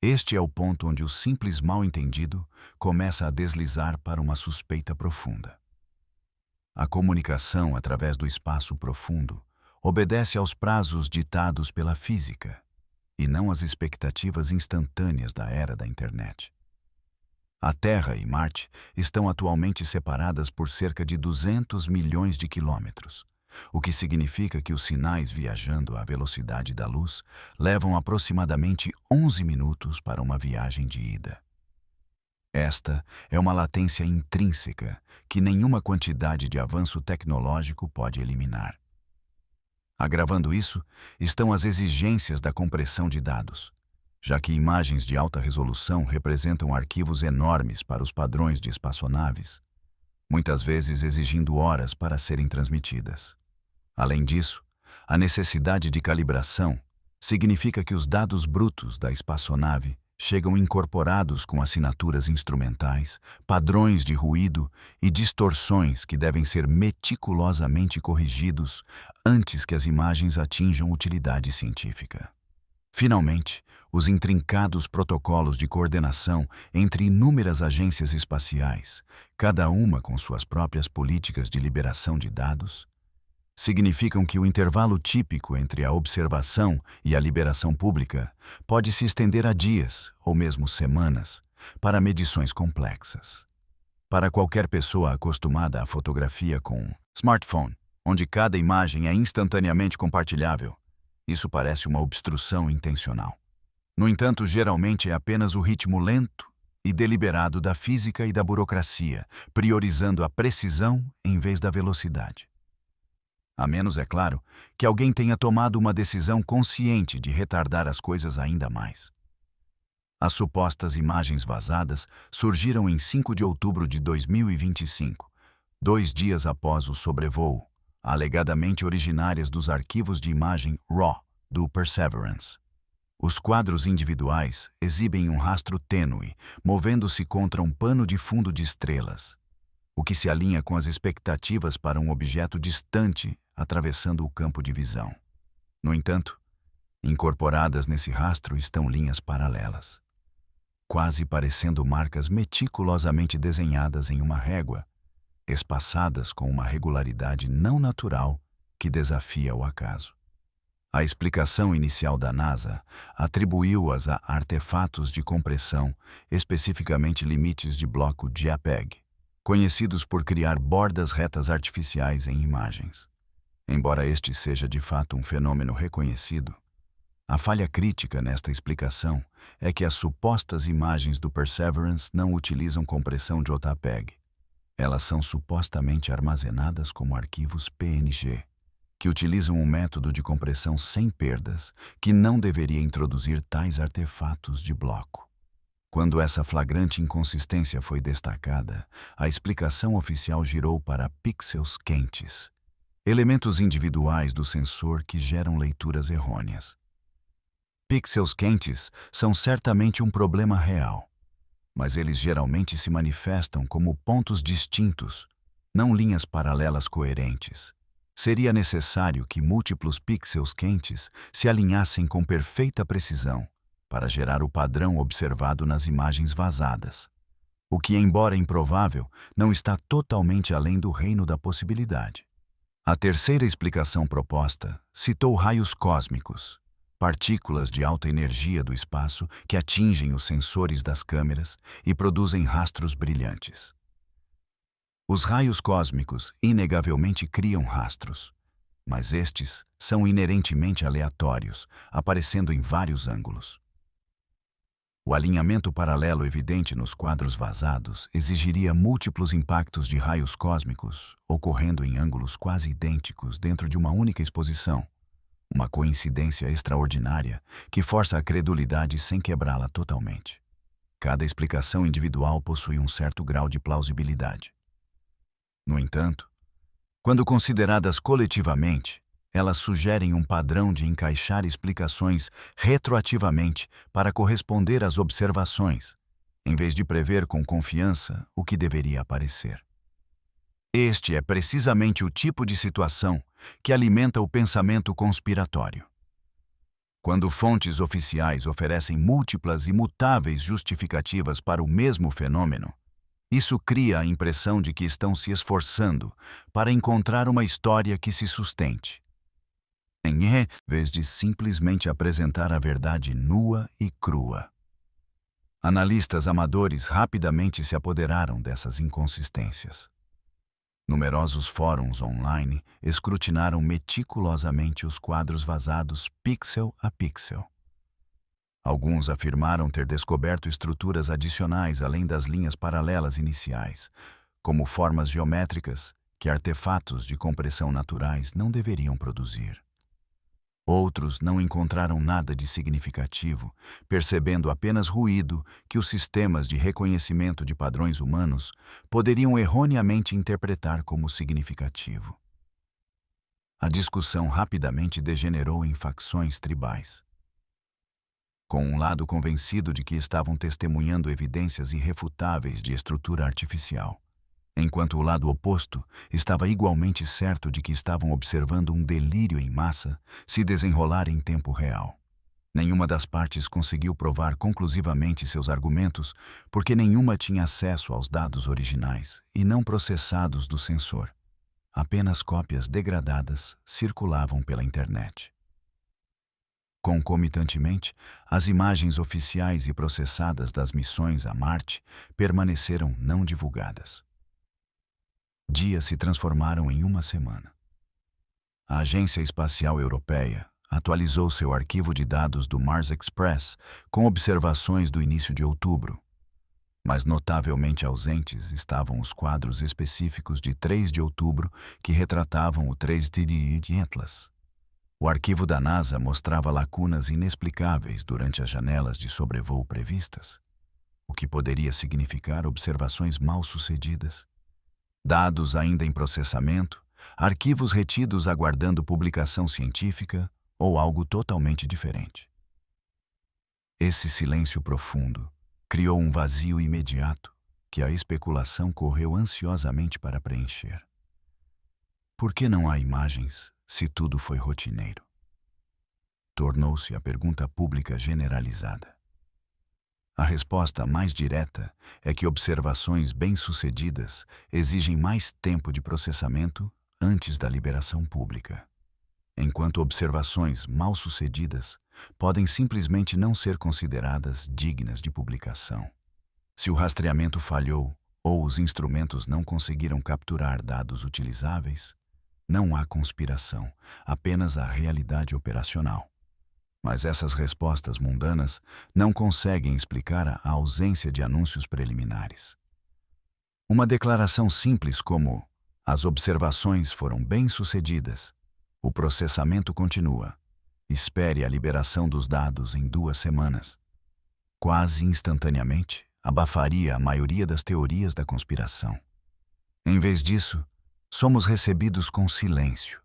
Este é o ponto onde o simples mal-entendido começa a deslizar para uma suspeita profunda. A comunicação através do espaço profundo obedece aos prazos ditados pela física e não às expectativas instantâneas da era da internet. A Terra e Marte estão atualmente separadas por cerca de 200 milhões de quilômetros, o que significa que os sinais viajando à velocidade da luz levam aproximadamente 11 minutos para uma viagem de ida. Esta é uma latência intrínseca que nenhuma quantidade de avanço tecnológico pode eliminar. Agravando isso, estão as exigências da compressão de dados, já que imagens de alta resolução representam arquivos enormes para os padrões de espaçonaves, muitas vezes exigindo horas para serem transmitidas. Além disso, a necessidade de calibração significa que os dados brutos da espaçonave chegam incorporados com assinaturas instrumentais, padrões de ruído e distorções que devem ser meticulosamente corrigidos antes que as imagens atinjam utilidade científica. Finalmente, os intrincados protocolos de coordenação entre inúmeras agências espaciais, cada uma com suas próprias políticas de liberação de dados, significam que o intervalo típico entre a observação e a liberação pública pode se estender a dias ou mesmo semanas para medições complexas. Para qualquer pessoa acostumada à fotografia com smartphone, onde cada imagem é instantaneamente compartilhável, isso parece uma obstrução intencional. No entanto, geralmente é apenas o ritmo lento e deliberado da física e da burocracia, priorizando a precisão em vez da velocidade. A menos, é claro, que alguém tenha tomado uma decisão consciente de retardar as coisas ainda mais. As supostas imagens vazadas surgiram em 5 de outubro de 2025, 2 dias após o sobrevoo, alegadamente originárias dos arquivos de imagem RAW do Perseverance. Os quadros individuais exibem um rastro tênue, movendo-se contra um pano de fundo de estrelas, o que se alinha com as expectativas para um objeto distante atravessando o campo de visão. No entanto, incorporadas nesse rastro estão linhas paralelas, quase parecendo marcas meticulosamente desenhadas em uma régua, espaçadas com uma regularidade não natural que desafia o acaso. A explicação inicial da NASA atribuiu-as a artefatos de compressão, especificamente limites de bloco JPEG, conhecidos por criar bordas retas artificiais em imagens. Embora este seja de fato um fenômeno reconhecido, a falha crítica nesta explicação é que as supostas imagens do Perseverance não utilizam compressão JPEG. Elas são supostamente armazenadas como arquivos PNG, que utilizam um método de compressão sem perdas que não deveria introduzir tais artefatos de bloco. Quando essa flagrante inconsistência foi destacada, a explicação oficial girou para pixels quentes, elementos individuais do sensor que geram leituras errôneas. Pixels quentes são certamente um problema real, mas eles geralmente se manifestam como pontos distintos, não linhas paralelas coerentes. Seria necessário que múltiplos pixels quentes se alinhassem com perfeita precisão para gerar o padrão observado nas imagens vazadas, o que, embora improvável, não está totalmente além do reino da possibilidade. A terceira explicação proposta citou raios cósmicos, partículas de alta energia do espaço que atingem os sensores das câmeras e produzem rastros brilhantes. Os raios cósmicos inegavelmente criam rastros, mas estes são inerentemente aleatórios, aparecendo em vários ângulos. O alinhamento paralelo evidente nos quadros vazados exigiria múltiplos impactos de raios cósmicos ocorrendo em ângulos quase idênticos dentro de uma única exposição, uma coincidência extraordinária que força a credulidade sem quebrá-la totalmente. Cada explicação individual possui um certo grau de plausibilidade. No entanto, quando consideradas coletivamente, elas sugerem um padrão de encaixar explicações retroativamente para corresponder às observações, em vez de prever com confiança o que deveria aparecer. Este é precisamente o tipo de situação que alimenta o pensamento conspiratório. Quando fontes oficiais oferecem múltiplas e mutáveis justificativas para o mesmo fenômeno, isso cria a impressão de que estão se esforçando para encontrar uma história que se sustente, em vez de simplesmente apresentar a verdade nua e crua. Analistas amadores rapidamente se apoderaram dessas inconsistências. Numerosos fóruns online escrutinaram meticulosamente os quadros vazados pixel a pixel. Alguns afirmaram ter descoberto estruturas adicionais além das linhas paralelas iniciais, como formas geométricas que artefatos de compressão naturais não deveriam produzir. Outros não encontraram nada de significativo, percebendo apenas ruído que os sistemas de reconhecimento de padrões humanos poderiam erroneamente interpretar como significativo. A discussão rapidamente degenerou em facções tribais, com um lado convencido de que estavam testemunhando evidências irrefutáveis de estrutura artificial, enquanto o lado oposto estava igualmente certo de que estavam observando um delírio em massa se desenrolar em tempo real. Nenhuma das partes conseguiu provar conclusivamente seus argumentos porque nenhuma tinha acesso aos dados originais e não processados do sensor. Apenas cópias degradadas circulavam pela internet. Concomitantemente, as imagens oficiais e processadas das missões a Marte permaneceram não divulgadas. Dias se transformaram em uma semana. A Agência Espacial Europeia atualizou seu arquivo de dados do Mars Express com observações do início de outubro, mas notavelmente ausentes estavam os quadros específicos de 3 de outubro que retratavam o 3D de Atlas. O arquivo da NASA mostrava lacunas inexplicáveis durante as janelas de sobrevoo previstas, o que poderia significar observações mal sucedidas, dados ainda em processamento, arquivos retidos aguardando publicação científica ou algo totalmente diferente. Esse silêncio profundo criou um vazio imediato que a especulação correu ansiosamente para preencher. Por que não há imagens se tudo foi rotineiro? Tornou-se a pergunta pública generalizada. A resposta mais direta é que observações bem-sucedidas exigem mais tempo de processamento antes da liberação pública, enquanto observações mal-sucedidas podem simplesmente não ser consideradas dignas de publicação. Se o rastreamento falhou ou os instrumentos não conseguiram capturar dados utilizáveis, não há conspiração, apenas a realidade operacional. Mas essas respostas mundanas não conseguem explicar a ausência de anúncios preliminares. Uma declaração simples como "as observações foram bem-sucedidas, o processamento continua, espere a liberação dos dados em 2 semanas", quase instantaneamente, abafaria a maioria das teorias da conspiração. Em vez disso, somos recebidos com silêncio,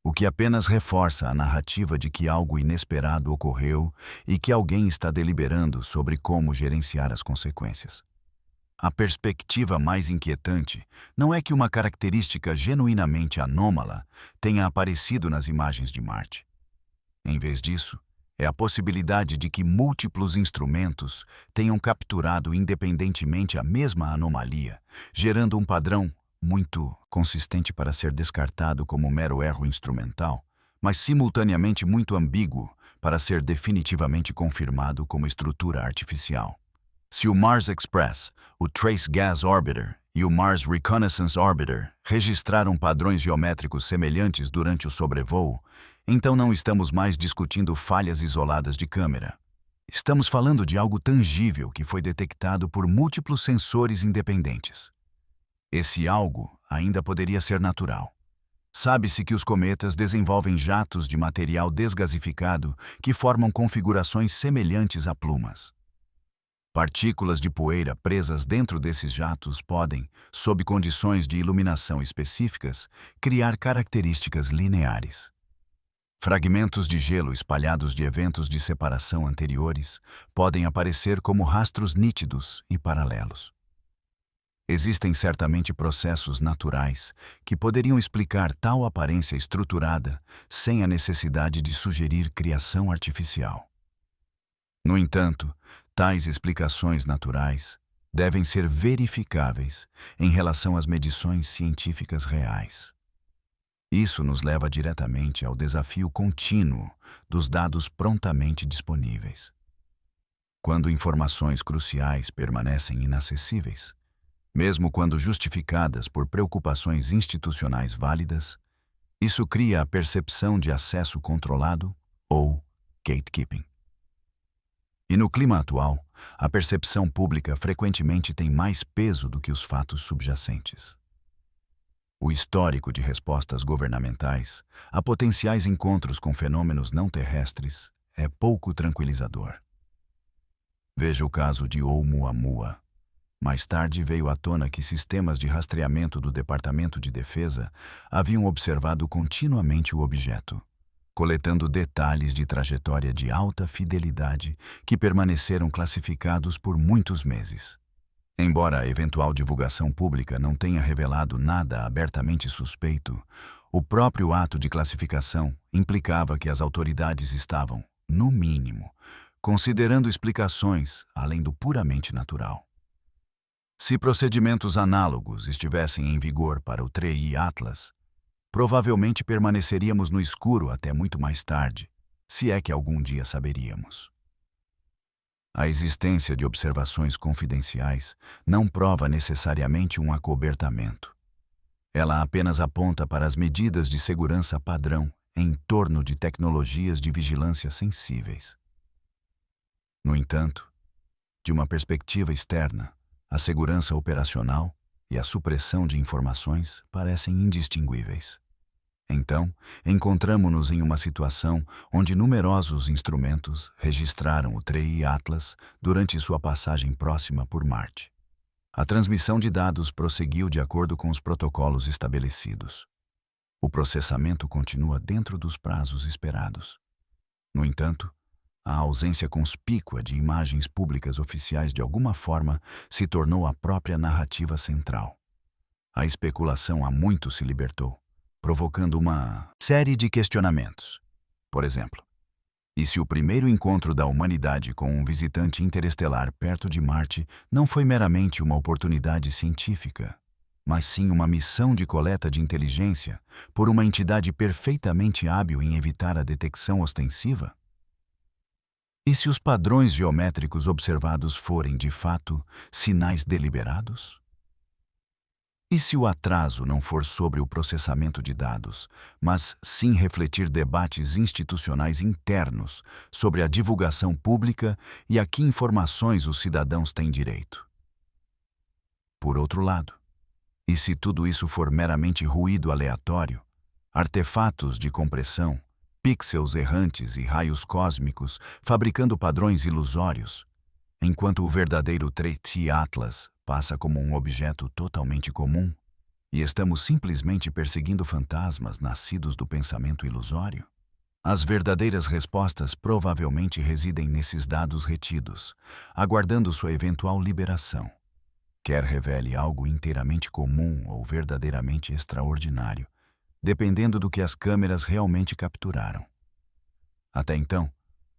o que apenas reforça a narrativa de que algo inesperado ocorreu e que alguém está deliberando sobre como gerenciar as consequências. A perspectiva mais inquietante não é que uma característica genuinamente anômala tenha aparecido nas imagens de Marte. Em vez disso, é a possibilidade de que múltiplos instrumentos tenham capturado independentemente a mesma anomalia, gerando um padrão muito consistente para ser descartado como mero erro instrumental, mas simultaneamente muito ambíguo para ser definitivamente confirmado como estrutura artificial. Se o Mars Express, o Trace Gas Orbiter e o Mars Reconnaissance Orbiter registraram padrões geométricos semelhantes durante o sobrevoo, então não estamos mais discutindo falhas isoladas de câmera. Estamos falando de algo tangível que foi detectado por múltiplos sensores independentes. Esse algo ainda poderia ser natural. Sabe-se que os cometas desenvolvem jatos de material desgasificado que formam configurações semelhantes a plumas. Partículas de poeira presas dentro desses jatos podem, sob condições de iluminação específicas, criar características lineares. Fragmentos de gelo espalhados de eventos de separação anteriores podem aparecer como rastros nítidos e paralelos. Existem certamente processos naturais que poderiam explicar tal aparência estruturada sem a necessidade de sugerir criação artificial. No entanto, tais explicações naturais devem ser verificáveis em relação às medições científicas reais. Isso nos leva diretamente ao desafio contínuo dos dados prontamente disponíveis. Quando informações cruciais permanecem inacessíveis, mesmo quando justificadas por preocupações institucionais válidas, isso cria a percepção de acesso controlado ou gatekeeping. E no clima atual, a percepção pública frequentemente tem mais peso do que os fatos subjacentes. O histórico de respostas governamentais a potenciais encontros com fenômenos não terrestres é pouco tranquilizador. Veja o caso de Oumuamua. Mais tarde veio à tona que sistemas de rastreamento do Departamento de Defesa haviam observado continuamente o objeto, coletando detalhes de trajetória de alta fidelidade que permaneceram classificados por muitos meses. Embora a eventual divulgação pública não tenha revelado nada abertamente suspeito, o próprio ato de classificação implicava que as autoridades estavam, no mínimo, considerando explicações além do puramente natural. Se procedimentos análogos estivessem em vigor para o TREI Atlas, provavelmente permaneceríamos no escuro até muito mais tarde, se é que algum dia saberíamos. A existência de observações confidenciais não prova necessariamente um acobertamento. Ela apenas aponta para as medidas de segurança padrão em torno de tecnologias de vigilância sensíveis. No entanto, de uma perspectiva externa, a segurança operacional e a supressão de informações parecem indistinguíveis. Então, encontramo-nos em uma situação onde numerosos instrumentos registraram o TREI Atlas durante sua passagem próxima por Marte. A transmissão de dados prosseguiu de acordo com os protocolos estabelecidos. O processamento continua dentro dos prazos esperados. No entanto, a ausência conspícua de imagens públicas oficiais de alguma forma se tornou a própria narrativa central. A especulação há muito se libertou, provocando uma série de questionamentos. Por exemplo, e se o primeiro encontro da humanidade com um visitante interestelar perto de Marte não foi meramente uma oportunidade científica, mas sim uma missão de coleta de inteligência por uma entidade perfeitamente hábil em evitar a detecção ostensiva? E se os padrões geométricos observados forem, de fato, sinais deliberados? E se o atraso não for sobre o processamento de dados, mas sim refletir debates institucionais internos sobre a divulgação pública e a que informações os cidadãos têm direito? Por outro lado, e se tudo isso for meramente ruído aleatório, artefatos de compressão, pixels errantes e raios cósmicos fabricando padrões ilusórios, enquanto o verdadeiro 3i Atlas passa como um objeto totalmente comum, e estamos simplesmente perseguindo fantasmas nascidos do pensamento ilusório? As verdadeiras respostas provavelmente residem nesses dados retidos, aguardando sua eventual liberação. Quer revele algo inteiramente comum ou verdadeiramente extraordinário, dependendo do que as câmeras realmente capturaram. Até então,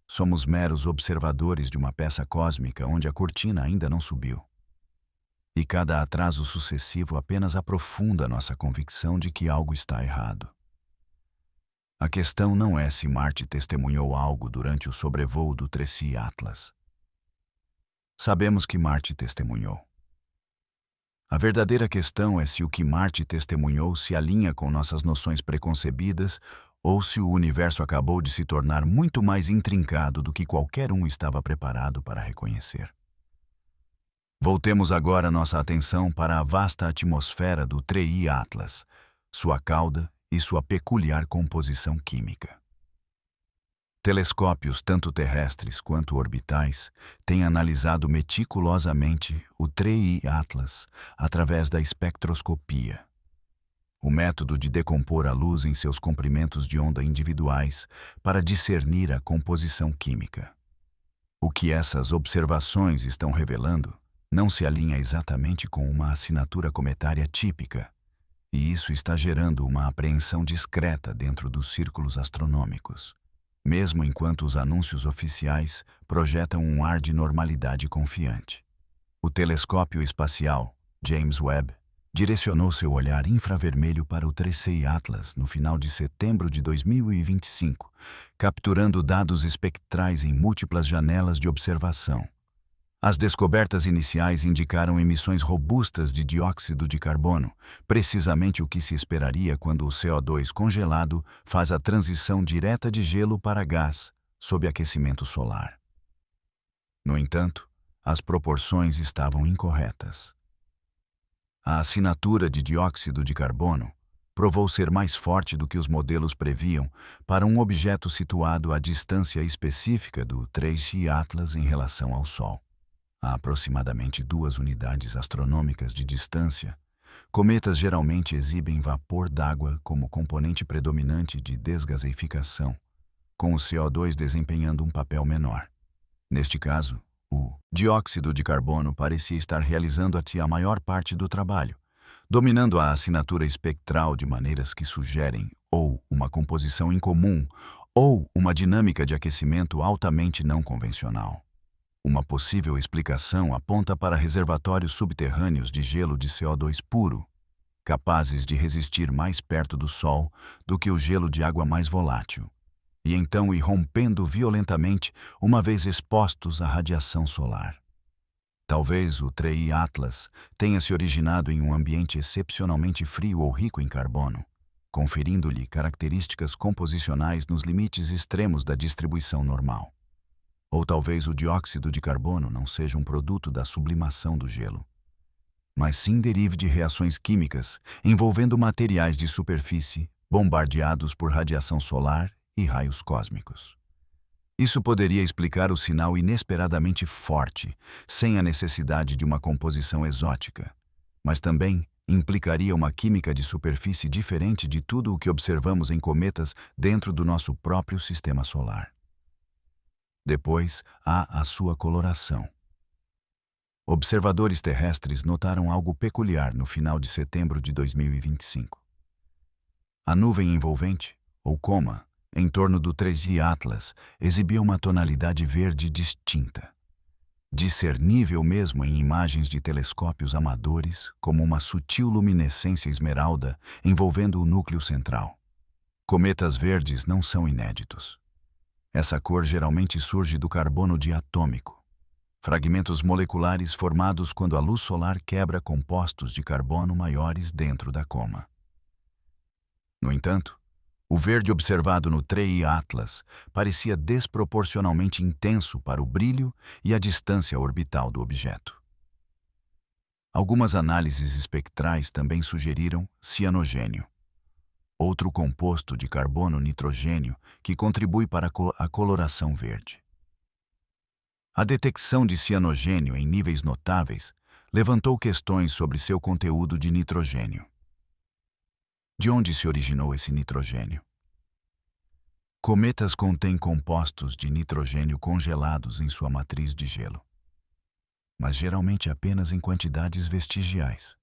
somos meros observadores de uma peça cósmica onde a cortina ainda não subiu. E cada atraso sucessivo apenas aprofunda nossa convicção de que algo está errado. A questão não é se Marte testemunhou algo durante o sobrevoo do 3i Atlas. Sabemos que Marte testemunhou. A verdadeira questão é se o que Marte testemunhou se alinha com nossas noções preconcebidas ou se o universo acabou de se tornar muito mais intrincado do que qualquer um estava preparado para reconhecer. Voltemos agora nossa atenção para a vasta atmosfera do 3i Atlas, sua cauda e sua peculiar composição química. Telescópios tanto terrestres quanto orbitais têm analisado meticulosamente o 3i Atlas através da espectroscopia, o método de decompor a luz em seus comprimentos de onda individuais para discernir a composição química. O que essas observações estão revelando não se alinha exatamente com uma assinatura cometária típica, e isso está gerando uma apreensão discreta dentro dos círculos astronômicos, mesmo enquanto os anúncios oficiais projetam um ar de normalidade confiante. O telescópio espacial James Webb direcionou seu olhar infravermelho para o 3i Atlas no final de setembro de 2025, capturando dados espectrais em múltiplas janelas de observação. As descobertas iniciais indicaram emissões robustas de dióxido de carbono, precisamente o que se esperaria quando o CO2 congelado faz a transição direta de gelo para gás, sob aquecimento solar. No entanto, as proporções estavam incorretas. A assinatura de dióxido de carbono provou ser mais forte do que os modelos previam para um objeto situado à distância específica do 3i Atlas em relação ao Sol. A aproximadamente 2 unidades astronômicas de distância, cometas geralmente exibem vapor d'água como componente predominante de desgaseificação, com o CO2 desempenhando um papel menor. Neste caso, o dióxido de carbono parecia estar realizando a maior parte do trabalho, dominando a assinatura espectral de maneiras que sugerem ou uma composição incomum ou uma dinâmica de aquecimento altamente não convencional. Uma possível explicação aponta para reservatórios subterrâneos de gelo de CO2 puro, capazes de resistir mais perto do Sol do que o gelo de água mais volátil, e então irrompendo violentamente uma vez expostos à radiação solar. Talvez o 3i Atlas tenha se originado em um ambiente excepcionalmente frio ou rico em carbono, conferindo-lhe características composicionais nos limites extremos da distribuição normal. Ou talvez o dióxido de carbono não seja um produto da sublimação do gelo, mas sim derive de reações químicas envolvendo materiais de superfície bombardeados por radiação solar e raios cósmicos. Isso poderia explicar o sinal inesperadamente forte, sem a necessidade de uma composição exótica, mas também implicaria uma química de superfície diferente de tudo o que observamos em cometas dentro do nosso próprio sistema solar. Depois, há a sua coloração. Observadores terrestres notaram algo peculiar no final de setembro de 2025. A nuvem envolvente, ou coma, em torno do 3i Atlas, exibia uma tonalidade verde distinta, discernível mesmo em imagens de telescópios amadores como uma sutil luminescência esmeralda envolvendo o núcleo central. Cometas verdes não são inéditos. Essa cor geralmente surge do carbono diatômico, fragmentos moleculares formados quando a luz solar quebra compostos de carbono maiores dentro da coma. No entanto, o verde observado no 3i Atlas parecia desproporcionalmente intenso para o brilho e a distância orbital do objeto. Algumas análises espectrais também sugeriram cianogênio, outro composto de carbono nitrogênio que contribui para a coloração verde. A detecção de cianogênio em níveis notáveis levantou questões sobre seu conteúdo de nitrogênio. De onde se originou esse nitrogênio? Cometas contêm compostos de nitrogênio congelados em sua matriz de gelo, mas geralmente apenas em quantidades vestigiais.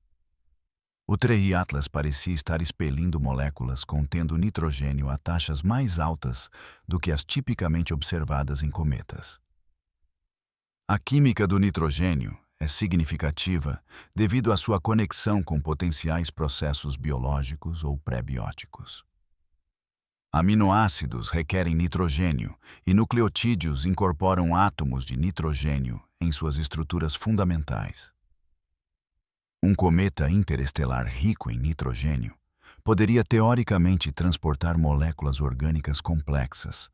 O TREI Atlas parecia estar expelindo moléculas contendo nitrogênio a taxas mais altas do que as tipicamente observadas em cometas. A química do nitrogênio é significativa devido à sua conexão com potenciais processos biológicos ou pré-bióticos. Aminoácidos requerem nitrogênio e nucleotídeos incorporam átomos de nitrogênio em suas estruturas fundamentais. Um cometa interestelar rico em nitrogênio poderia teoricamente transportar moléculas orgânicas complexas,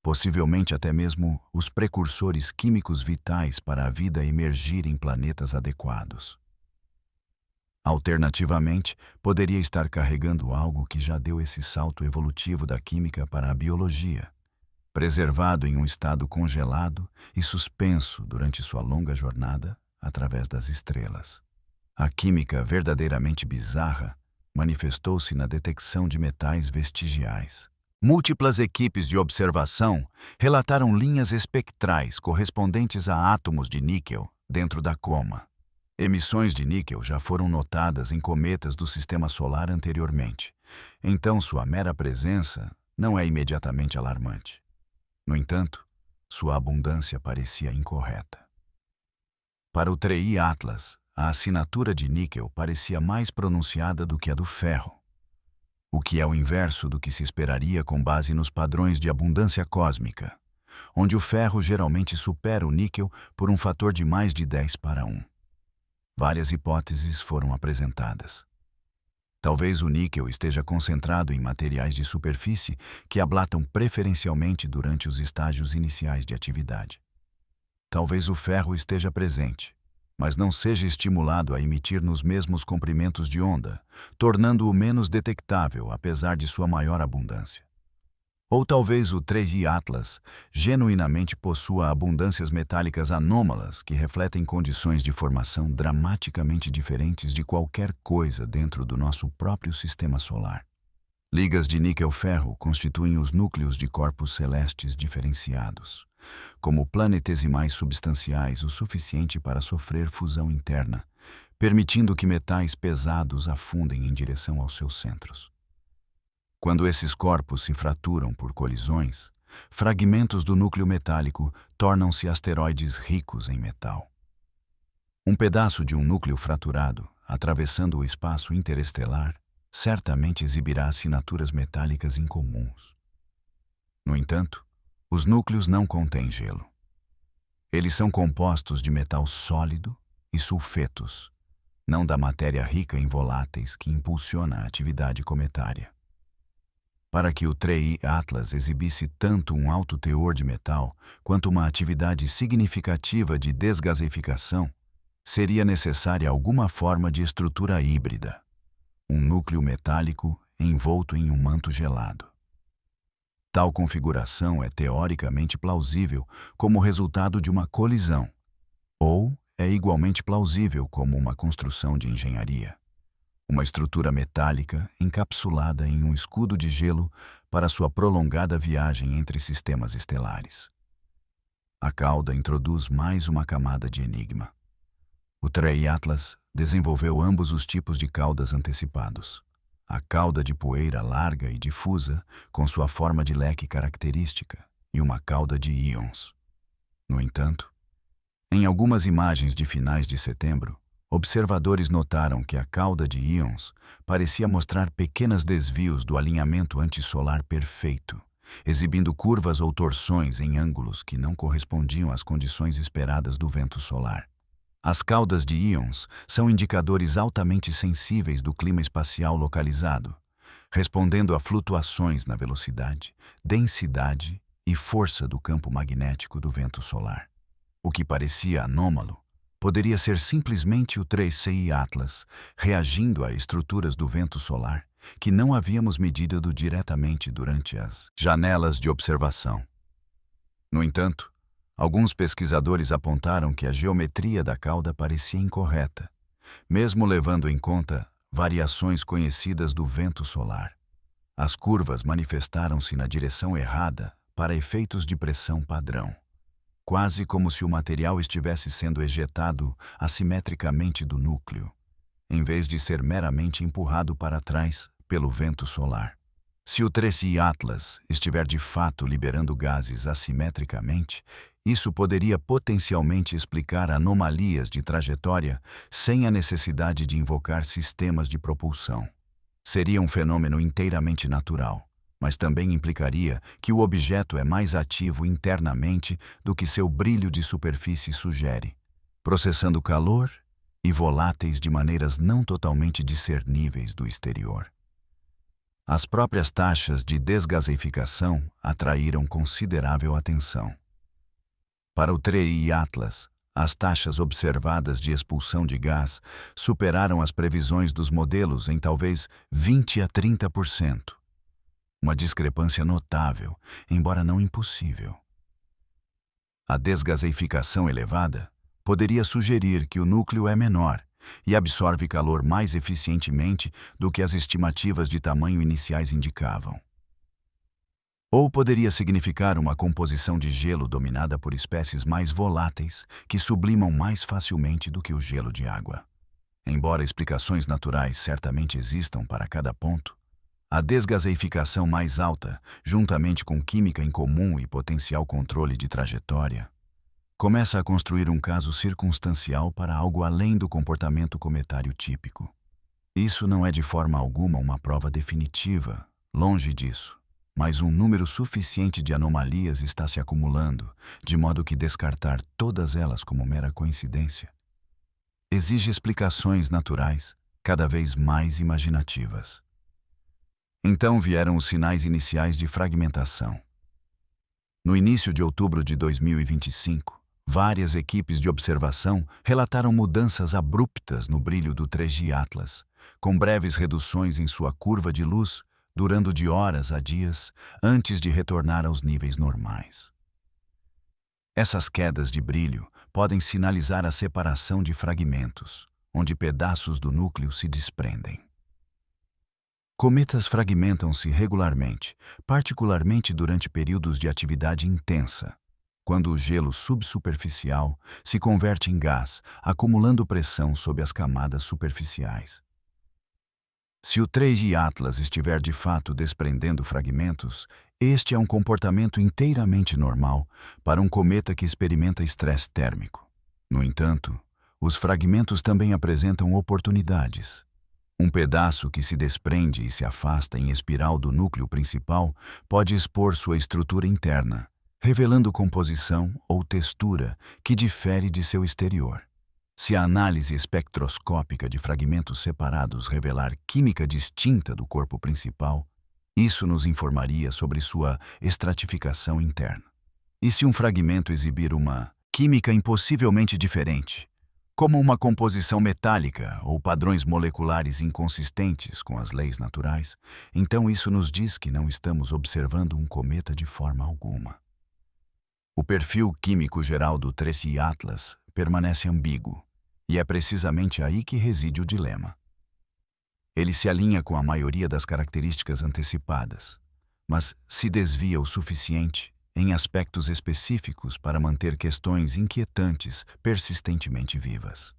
possivelmente até mesmo os precursores químicos vitais para a vida emergir em planetas adequados. Alternativamente, poderia estar carregando algo que já deu esse salto evolutivo da química para a biologia, preservado em um estado congelado e suspenso durante sua longa jornada através das estrelas. A química verdadeiramente bizarra manifestou-se na detecção de metais vestigiais. Múltiplas equipes de observação relataram linhas espectrais correspondentes a átomos de níquel dentro da coma. Emissões de níquel já foram notadas em cometas do Sistema Solar anteriormente, então sua mera presença não é imediatamente alarmante. No entanto, sua abundância parecia incorreta. Para o TREI Atlas, a assinatura de níquel parecia mais pronunciada do que a do ferro, o que é o inverso do que se esperaria com base nos padrões de abundância cósmica, onde o ferro geralmente supera o níquel por um fator de mais de 10⁻⁻⁰. Várias hipóteses foram apresentadas. Talvez o níquel esteja concentrado em materiais de superfície que ablatam preferencialmente durante os estágios iniciais de atividade. Talvez o ferro esteja presente, mas não seja estimulado a emitir nos mesmos comprimentos de onda, tornando-o menos detectável apesar de sua maior abundância. Ou talvez o TREI Atlas genuinamente possua abundâncias metálicas anômalas que refletem condições de formação dramaticamente diferentes de qualquer coisa dentro do nosso próprio sistema solar. Ligas de níquel-ferro constituem os núcleos de corpos celestes diferenciados, como planetesimais substanciais o suficiente para sofrer fusão interna, permitindo que metais pesados afundem em direção aos seus centros. Quando esses corpos se fraturam por colisões, fragmentos do núcleo metálico tornam-se asteroides ricos em metal. Um pedaço de um núcleo fraturado, atravessando o espaço interestelar, certamente exibirá assinaturas metálicas incomuns. No entanto, os núcleos não contêm gelo. Eles são compostos de metal sólido e sulfetos, não da matéria rica em voláteis que impulsiona a atividade cometária. Para que o TREI Atlas exibisse tanto um alto teor de metal quanto uma atividade significativa de desgaseificação, seria necessária alguma forma de estrutura híbrida, um núcleo metálico envolto em um manto gelado. Tal configuração é teoricamente plausível como resultado de uma colisão, ou é igualmente plausível como uma construção de engenharia. Uma estrutura metálica encapsulada em um escudo de gelo para sua prolongada viagem entre sistemas estelares. A cauda introduz mais uma camada de enigma. O TREI Atlas desenvolveu ambos os tipos de caudas antecipados. A cauda de poeira larga e difusa, com sua forma de leque característica, e uma cauda de íons. No entanto, em algumas imagens de finais de setembro, observadores notaram que a cauda de íons parecia mostrar pequenos desvios do alinhamento antissolar perfeito, exibindo curvas ou torções em ângulos que não correspondiam às condições esperadas do vento solar. As caudas de íons são indicadores altamente sensíveis do clima espacial localizado, respondendo a flutuações na velocidade, densidade e força do campo magnético do vento solar. O que parecia anômalo poderia ser simplesmente o TREI Atlas reagindo a estruturas do vento solar que não havíamos medido diretamente durante as janelas de observação. No entanto, Alguns pesquisadores apontaram que a geometria da cauda parecia incorreta, mesmo levando em conta variações conhecidas do vento solar. As curvas manifestaram-se na direção errada para efeitos de pressão padrão, quase como se o material estivesse sendo ejetado assimetricamente do núcleo, em vez de ser meramente empurrado para trás pelo vento solar. Se o Tracy Atlas estiver de fato liberando gases assimetricamente, isso poderia potencialmente explicar anomalias de trajetória sem a necessidade de invocar sistemas de propulsão. Seria um fenômeno inteiramente natural, mas também implicaria que o objeto é mais ativo internamente do que seu brilho de superfície sugere, processando calor e voláteis de maneiras não totalmente discerníveis do exterior. As próprias taxas de desgaseificação atraíram considerável atenção. Para o TREI Atlas, as taxas observadas de expulsão de gás superaram as previsões dos modelos em talvez 20 a 30%. Uma discrepância notável, embora não impossível. A desgaseificação elevada poderia sugerir que o núcleo é menor e absorve calor mais eficientemente do que as estimativas de tamanho iniciais indicavam. Ou poderia significar uma composição de gelo dominada por espécies mais voláteis que sublimam mais facilmente do que o gelo de água. Embora explicações naturais certamente existam para cada ponto, a desgaseificação mais alta, juntamente com química em comum e potencial controle de trajetória, começa a construir um caso circunstancial para algo além do comportamento cometário típico. Isso não é de forma alguma uma prova definitiva, longe disso, mas um número suficiente de anomalias está se acumulando, de modo que descartar todas elas como mera coincidência exige explicações naturais cada vez mais imaginativas. Então vieram os sinais iniciais de fragmentação. No início de outubro de 2025, várias equipes de observação relataram mudanças abruptas no brilho do Tracy Atlas, com breves reduções em sua curva de luz, durando de horas a dias antes de retornar aos níveis normais. Essas quedas de brilho podem sinalizar a separação de fragmentos, onde pedaços do núcleo se desprendem. Cometas fragmentam-se regularmente, particularmente durante períodos de atividade intensa, quando o gelo subsuperficial se converte em gás, acumulando pressão sob as camadas superficiais. Se o Tracy Atlas estiver de fato desprendendo fragmentos, este é um comportamento inteiramente normal para um cometa que experimenta estresse térmico. No entanto, os fragmentos também apresentam oportunidades. Um pedaço que se desprende e se afasta em espiral do núcleo principal pode expor sua estrutura interna, revelando composição ou textura que difere de seu exterior. Se a análise espectroscópica de fragmentos separados revelar química distinta do corpo principal, isso nos informaria sobre sua estratificação interna. E se um fragmento exibir uma química impossivelmente diferente, como uma composição metálica ou padrões moleculares inconsistentes com as leis naturais, então isso nos diz que não estamos observando um cometa de forma alguma. O perfil químico geral do Tracy Atlas permanece ambíguo, e é precisamente aí que reside o dilema. Ele se alinha com a maioria das características antecipadas, mas se desvia o suficiente em aspectos específicos para manter questões inquietantes persistentemente vivas.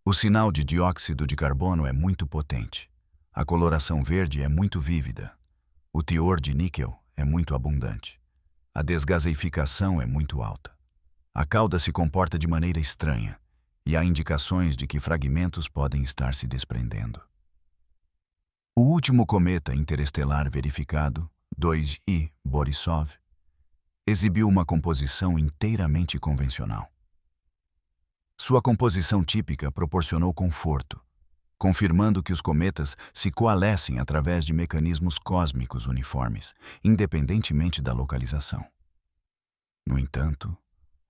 O sinal de dióxido de carbono é muito potente, a coloração verde é muito vívida, o teor de níquel é muito abundante. A desgaseificação é muito alta. A cauda se comporta de maneira estranha, e há indicações de que fragmentos podem estar se desprendendo. O último cometa interestelar verificado, 2I Borisov, exibiu uma composição inteiramente convencional. Sua composição típica proporcionou conforto, confirmando que os cometas se coalescem através de mecanismos cósmicos uniformes, independentemente da localização. No entanto,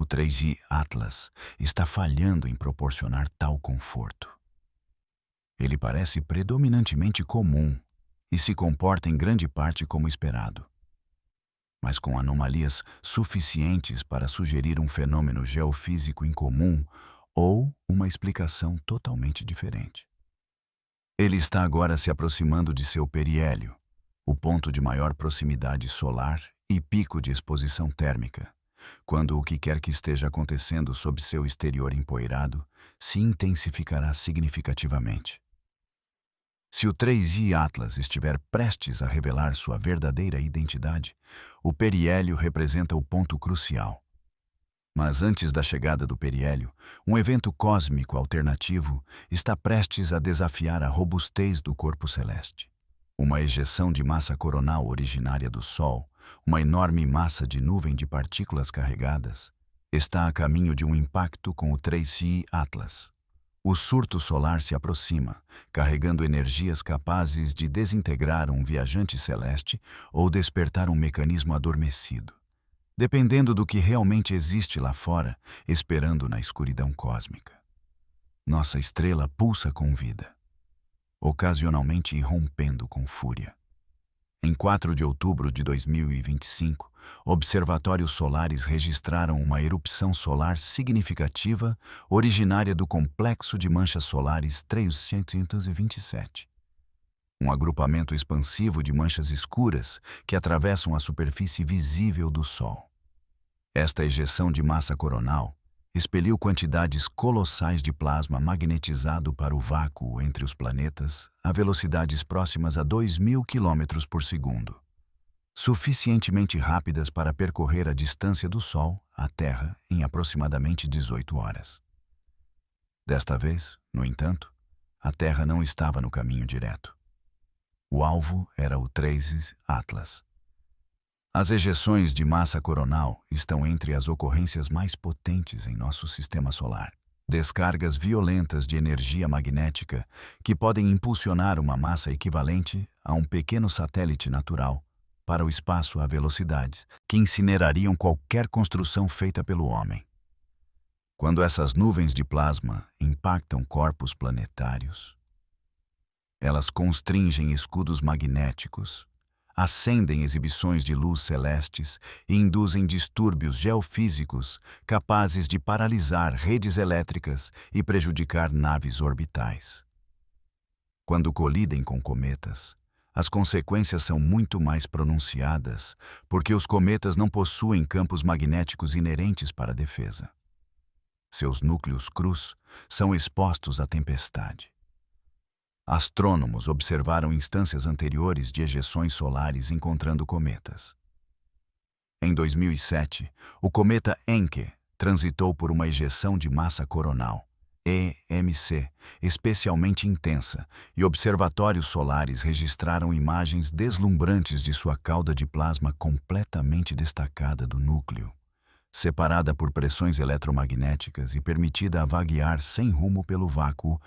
o Tracy Atlas está falhando em proporcionar tal conforto. Ele parece predominantemente comum e se comporta em grande parte como esperado. mas com anomalias suficientes para sugerir um fenômeno geofísico incomum ou uma explicação totalmente diferente. Ele está agora se aproximando de seu periélio, o ponto de maior proximidade solar e pico de exposição térmica, quando o que quer que esteja acontecendo sob seu exterior empoeirado se intensificará significativamente. Se o 3i Atlas estiver prestes a revelar sua verdadeira identidade, o periélio representa o ponto crucial. Mas antes da chegada do periélio, um evento cósmico alternativo está prestes a desafiar a robustez do corpo celeste. Uma ejeção de massa coronal originária do Sol, uma enorme massa de nuvem de partículas carregadas, está a caminho de um impacto com o 3i Atlas. O surto solar se aproxima, carregando energias capazes de desintegrar um viajante celeste ou despertar um mecanismo adormecido, dependendo do que realmente existe lá fora, esperando na escuridão cósmica. Nossa estrela pulsa com vida, ocasionalmente irrompendo com fúria. Em 4 de outubro de 2025, observatórios solares registraram uma erupção solar significativa originária do complexo de manchas solares 327. Um agrupamento expansivo de manchas escuras que atravessam a superfície visível do Sol. Esta ejeção de massa coronal expeliu quantidades colossais de plasma magnetizado para o vácuo entre os planetas a velocidades próximas a 2.000 km por segundo, suficientemente rápidas para percorrer a distância do Sol à Terra em aproximadamente 18 horas. Desta vez, no entanto, a Terra não estava no caminho direto. O alvo era o 3i Atlas. As ejeções de massa coronal estão entre as ocorrências mais potentes em nosso sistema solar. Descargas violentas de energia magnética que podem impulsionar uma massa equivalente a um pequeno satélite natural para o espaço a velocidades que incinerariam qualquer construção feita pelo homem. Quando essas nuvens de plasma impactam corpos planetários, elas constringem escudos magnéticos, acendem exibições de luz celestes e induzem distúrbios geofísicos capazes de paralisar redes elétricas e prejudicar naves orbitais. Quando colidem com cometas, as consequências são muito mais pronunciadas, porque os cometas não possuem campos magnéticos inerentes para a defesa. Seus núcleos crus são expostos à tempestade. Astrônomos observaram instâncias anteriores de ejeções solares encontrando cometas. Em 2007, o cometa Encke transitou por uma ejeção de massa coronal, EMC, especialmente intensa, e observatórios solares registraram imagens deslumbrantes de sua cauda de plasma completamente destacada do núcleo, separada por pressões eletromagnéticas e permitida a vaguear sem rumo pelo vácuo,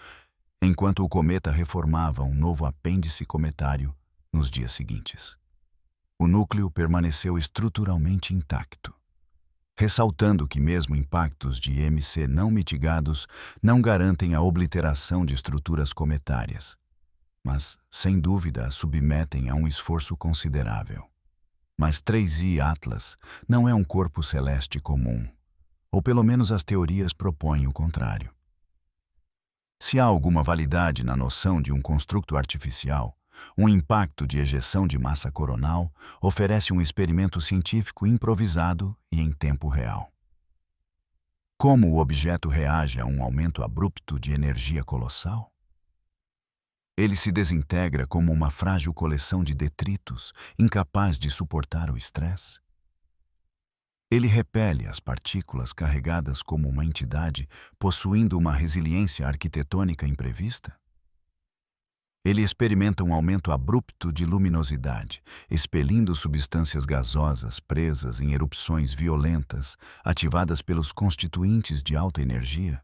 enquanto o cometa reformava um novo apêndice cometário nos dias seguintes. O núcleo permaneceu estruturalmente intacto, ressaltando que mesmo impactos de EMC não mitigados não garantem a obliteração de estruturas cometárias, mas, sem dúvida, as submetem a um esforço considerável. Mas 3i Atlas não é um corpo celeste comum, ou pelo menos as teorias propõem o contrário. Se há alguma validade na noção de um construto artificial, um impacto de ejeção de massa coronal oferece um experimento científico improvisado e em tempo real. Como o objeto reage a um aumento abrupto de energia colossal? Ele se desintegra como uma frágil coleção de detritos, incapaz de suportar o estresse. Ele repele as partículas carregadas como uma entidade possuindo uma resiliência arquitetônica imprevista. Ele experimenta um aumento abrupto de luminosidade, expelindo substâncias gasosas presas em erupções violentas ativadas pelos constituintes de alta energia.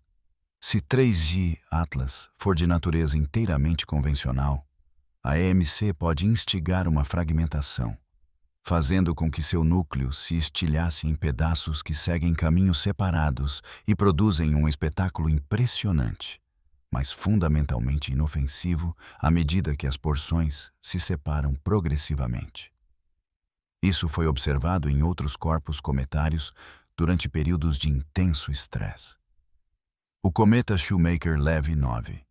Se 3i Atlas for de natureza inteiramente convencional, a EMC pode instigar uma fragmentação, fazendo com que seu núcleo se estilhasse em pedaços que seguem caminhos separados e produzem um espetáculo impressionante, mas fundamentalmente inofensivo à medida que as porções se separam progressivamente. Isso foi observado em outros corpos cometários durante períodos de intenso estresse. O cometa Shoemaker-Levy 9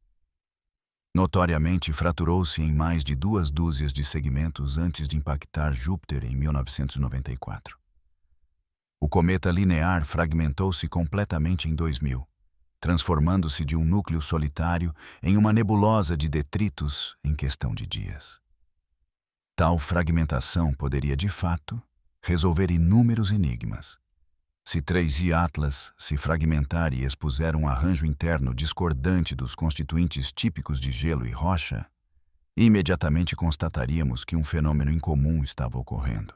notoriamente fraturou-se em mais de 2 dúzias de segmentos antes de impactar Júpiter em 1994. O cometa linear fragmentou-se completamente em 2000, transformando-se de um núcleo solitário em uma nebulosa de detritos em questão de dias. Tal fragmentação poderia, de fato, resolver inúmeros enigmas. Se 3I Atlas se fragmentar e expuser um arranjo interno discordante dos constituintes típicos de gelo e rocha, imediatamente constataríamos que um fenômeno incomum estava ocorrendo.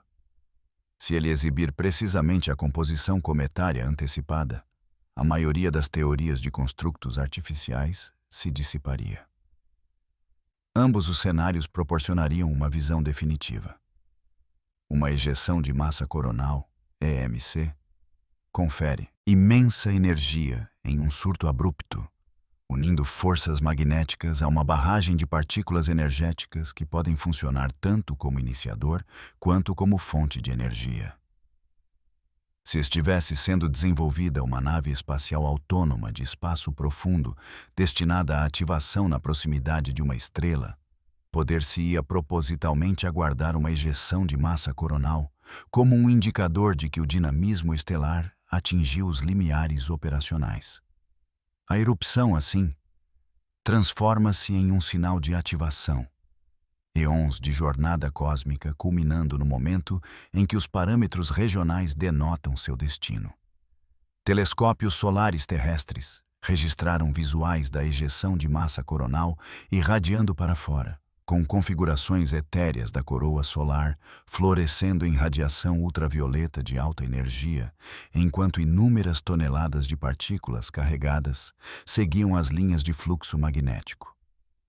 Se ele exibir precisamente a composição cometária antecipada, a maioria das teorias de construtos artificiais se dissiparia. Ambos os cenários proporcionariam uma visão definitiva. Uma ejeção de massa coronal, EMC, confere imensa energia em um surto abrupto, unindo forças magnéticas a uma barragem de partículas energéticas que podem funcionar tanto como iniciador quanto como fonte de energia. Se estivesse sendo desenvolvida uma nave espacial autônoma de espaço profundo destinada à ativação na proximidade de uma estrela, poder-se-ia propositalmente aguardar uma ejeção de massa coronal como um indicador de que o dinamismo estelar atingiu os limiares operacionais. A erupção, assim, transforma-se em um sinal de ativação, eons de jornada cósmica culminando no momento em que os parâmetros regionais denotam seu destino. Telescópios solares terrestres registraram visuais da ejeção de massa coronal irradiando para fora, com configurações etéreas da coroa solar fluorescendo em radiação ultravioleta de alta energia, enquanto inúmeras toneladas de partículas carregadas seguiam as linhas de fluxo magnético.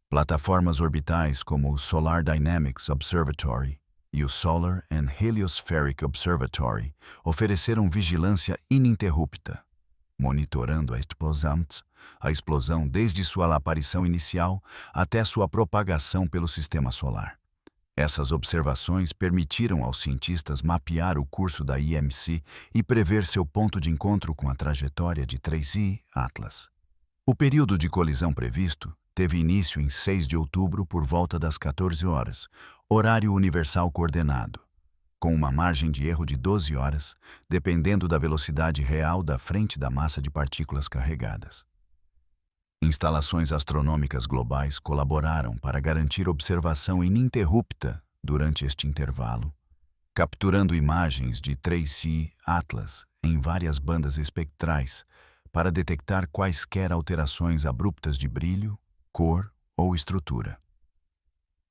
Plataformas orbitais como o Solar Dynamics Observatory e o Solar and Heliospheric Observatory ofereceram vigilância ininterrupta, monitorando a explosão desde sua aparição inicial até sua propagação pelo sistema solar. Essas observações permitiram aos cientistas mapear o curso da IMC e prever seu ponto de encontro com a trajetória de 3I Atlas. O período de colisão previsto teve início em 6 de outubro por volta das 14 horas, horário universal coordenado, com uma margem de erro de 12 horas, dependendo da velocidade real da frente da massa de partículas carregadas. Instalações astronômicas globais colaboraram para garantir observação ininterrupta durante este intervalo, capturando imagens de 3I Atlas em várias bandas espectrais para detectar quaisquer alterações abruptas de brilho, cor ou estrutura.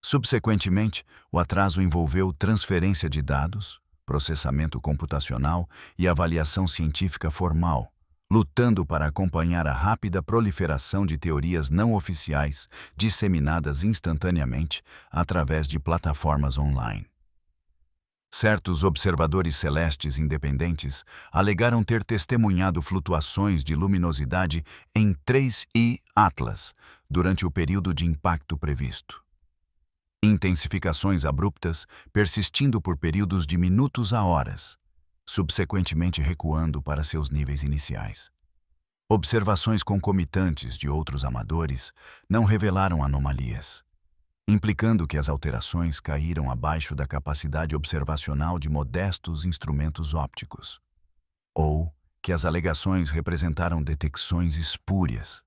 Subsequentemente, o atraso envolveu transferência de dados, processamento computacional e avaliação científica formal, lutando para acompanhar a rápida proliferação de teorias não oficiais disseminadas instantaneamente através de plataformas online. Certos observadores celestes independentes alegaram ter testemunhado flutuações de luminosidade em 3I Atlas durante o período de impacto previsto. Intensificações abruptas persistindo por períodos de minutos a horas, subsequentemente recuando para seus níveis iniciais. Observações concomitantes de outros amadores não revelaram anomalias, implicando que as alterações caíram abaixo da capacidade observacional de modestos instrumentos ópticos, ou que as alegações representaram detecções espúrias,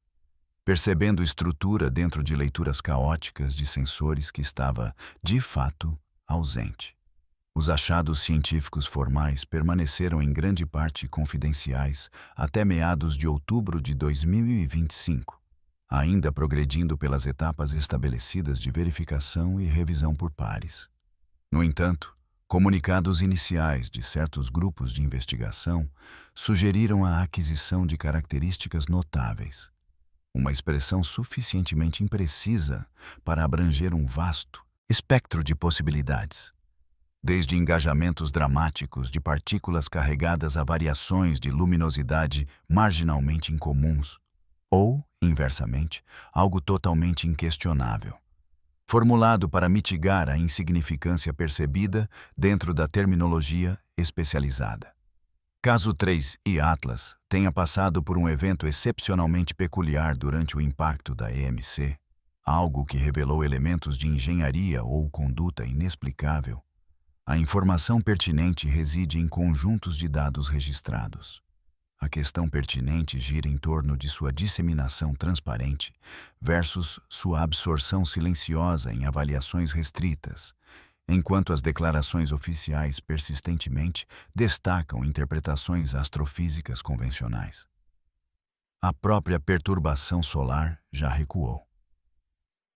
percebendo estrutura dentro de leituras caóticas de sensores que estava, de fato, ausente. Os achados científicos formais permaneceram em grande parte confidenciais até meados de outubro de 2025, ainda progredindo pelas etapas estabelecidas de verificação e revisão por pares. No entanto, comunicados iniciais de certos grupos de investigação sugeriram a aquisição de características notáveis, uma expressão suficientemente imprecisa para abranger um vasto espectro de possibilidades, desde engajamentos dramáticos de partículas carregadas a variações de luminosidade marginalmente incomuns, ou, inversamente, algo totalmente inquestionável, formulado para mitigar a insignificância percebida dentro da terminologia especializada. Caso 3I Atlas tenha passado por um evento excepcionalmente peculiar durante o impacto da EMC, algo que revelou elementos de engenharia ou conduta inexplicável, a informação pertinente reside em conjuntos de dados registrados. A questão pertinente gira em torno de sua disseminação transparente versus sua absorção silenciosa em avaliações restritas, enquanto as declarações oficiais persistentemente destacam interpretações astrofísicas convencionais. A própria perturbação solar já recuou.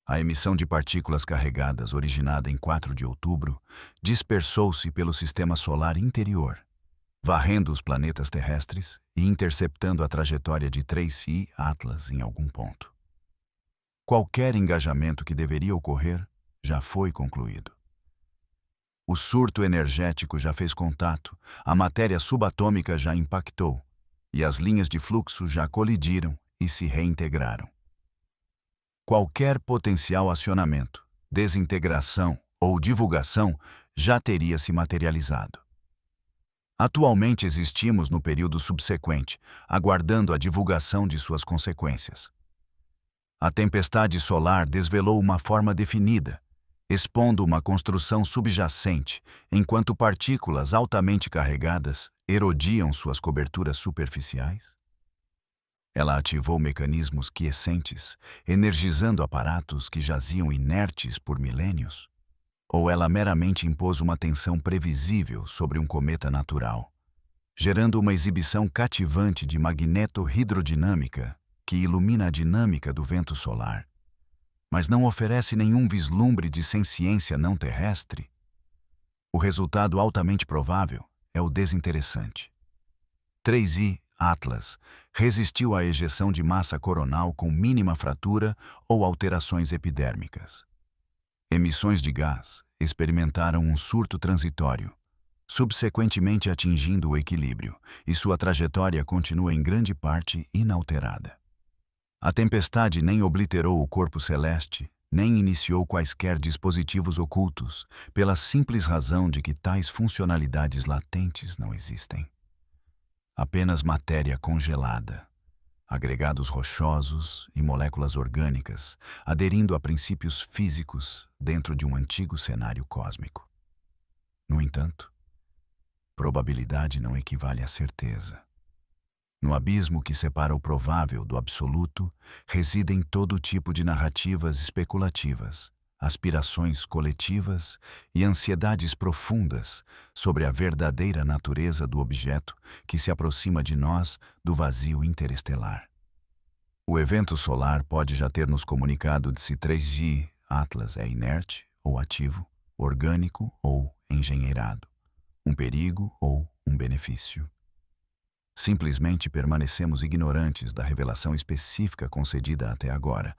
A emissão de partículas carregadas, originada em 4 de outubro, dispersou-se pelo sistema solar interior, varrendo os planetas terrestres e interceptando a trajetória de 3I Atlas em algum ponto. Qualquer engajamento que deveria ocorrer já foi concluído. O surto energético já fez contato, a matéria subatômica já impactou, e as linhas de fluxo já colidiram e se reintegraram. Qualquer potencial acionamento, desintegração ou divulgação já teria se materializado. Atualmente existimos no período subsequente, aguardando a divulgação de suas consequências. A tempestade solar desvelou uma forma definida, expondo uma construção subjacente, enquanto partículas altamente carregadas erodiam suas coberturas superficiais. Ela ativou mecanismos quiescentes, energizando aparatos que jaziam inertes por milênios? Ou ela meramente impôs uma tensão previsível sobre um cometa natural, gerando uma exibição cativante de magneto-hidrodinâmica que ilumina a dinâmica do vento solar, mas não oferece nenhum vislumbre de senciência não terrestre? O resultado altamente provável é o desinteressante. 3I Atlas resistiu à ejeção de massa coronal com mínima fratura ou alterações epidérmicas. Emissões de gás experimentaram um surto transitório, subsequentemente atingindo o equilíbrio, e sua trajetória continua em grande parte inalterada. A tempestade nem obliterou o corpo celeste, nem iniciou quaisquer dispositivos ocultos, pela simples razão de que tais funcionalidades latentes não existem. Apenas matéria congelada, agregados rochosos e moléculas orgânicas, aderindo a princípios físicos dentro de um antigo cenário cósmico. No entanto, probabilidade não equivale a certeza. No abismo que separa o provável do absoluto, residem todo tipo de narrativas especulativas, aspirações coletivas e ansiedades profundas sobre a verdadeira natureza do objeto que se aproxima de nós do vazio interestelar. O evento solar pode já ter nos comunicado de se 3G Atlas é inerte ou ativo, orgânico ou engenheirado, um perigo ou um benefício. Simplesmente permanecemos ignorantes da revelação específica concedida até agora,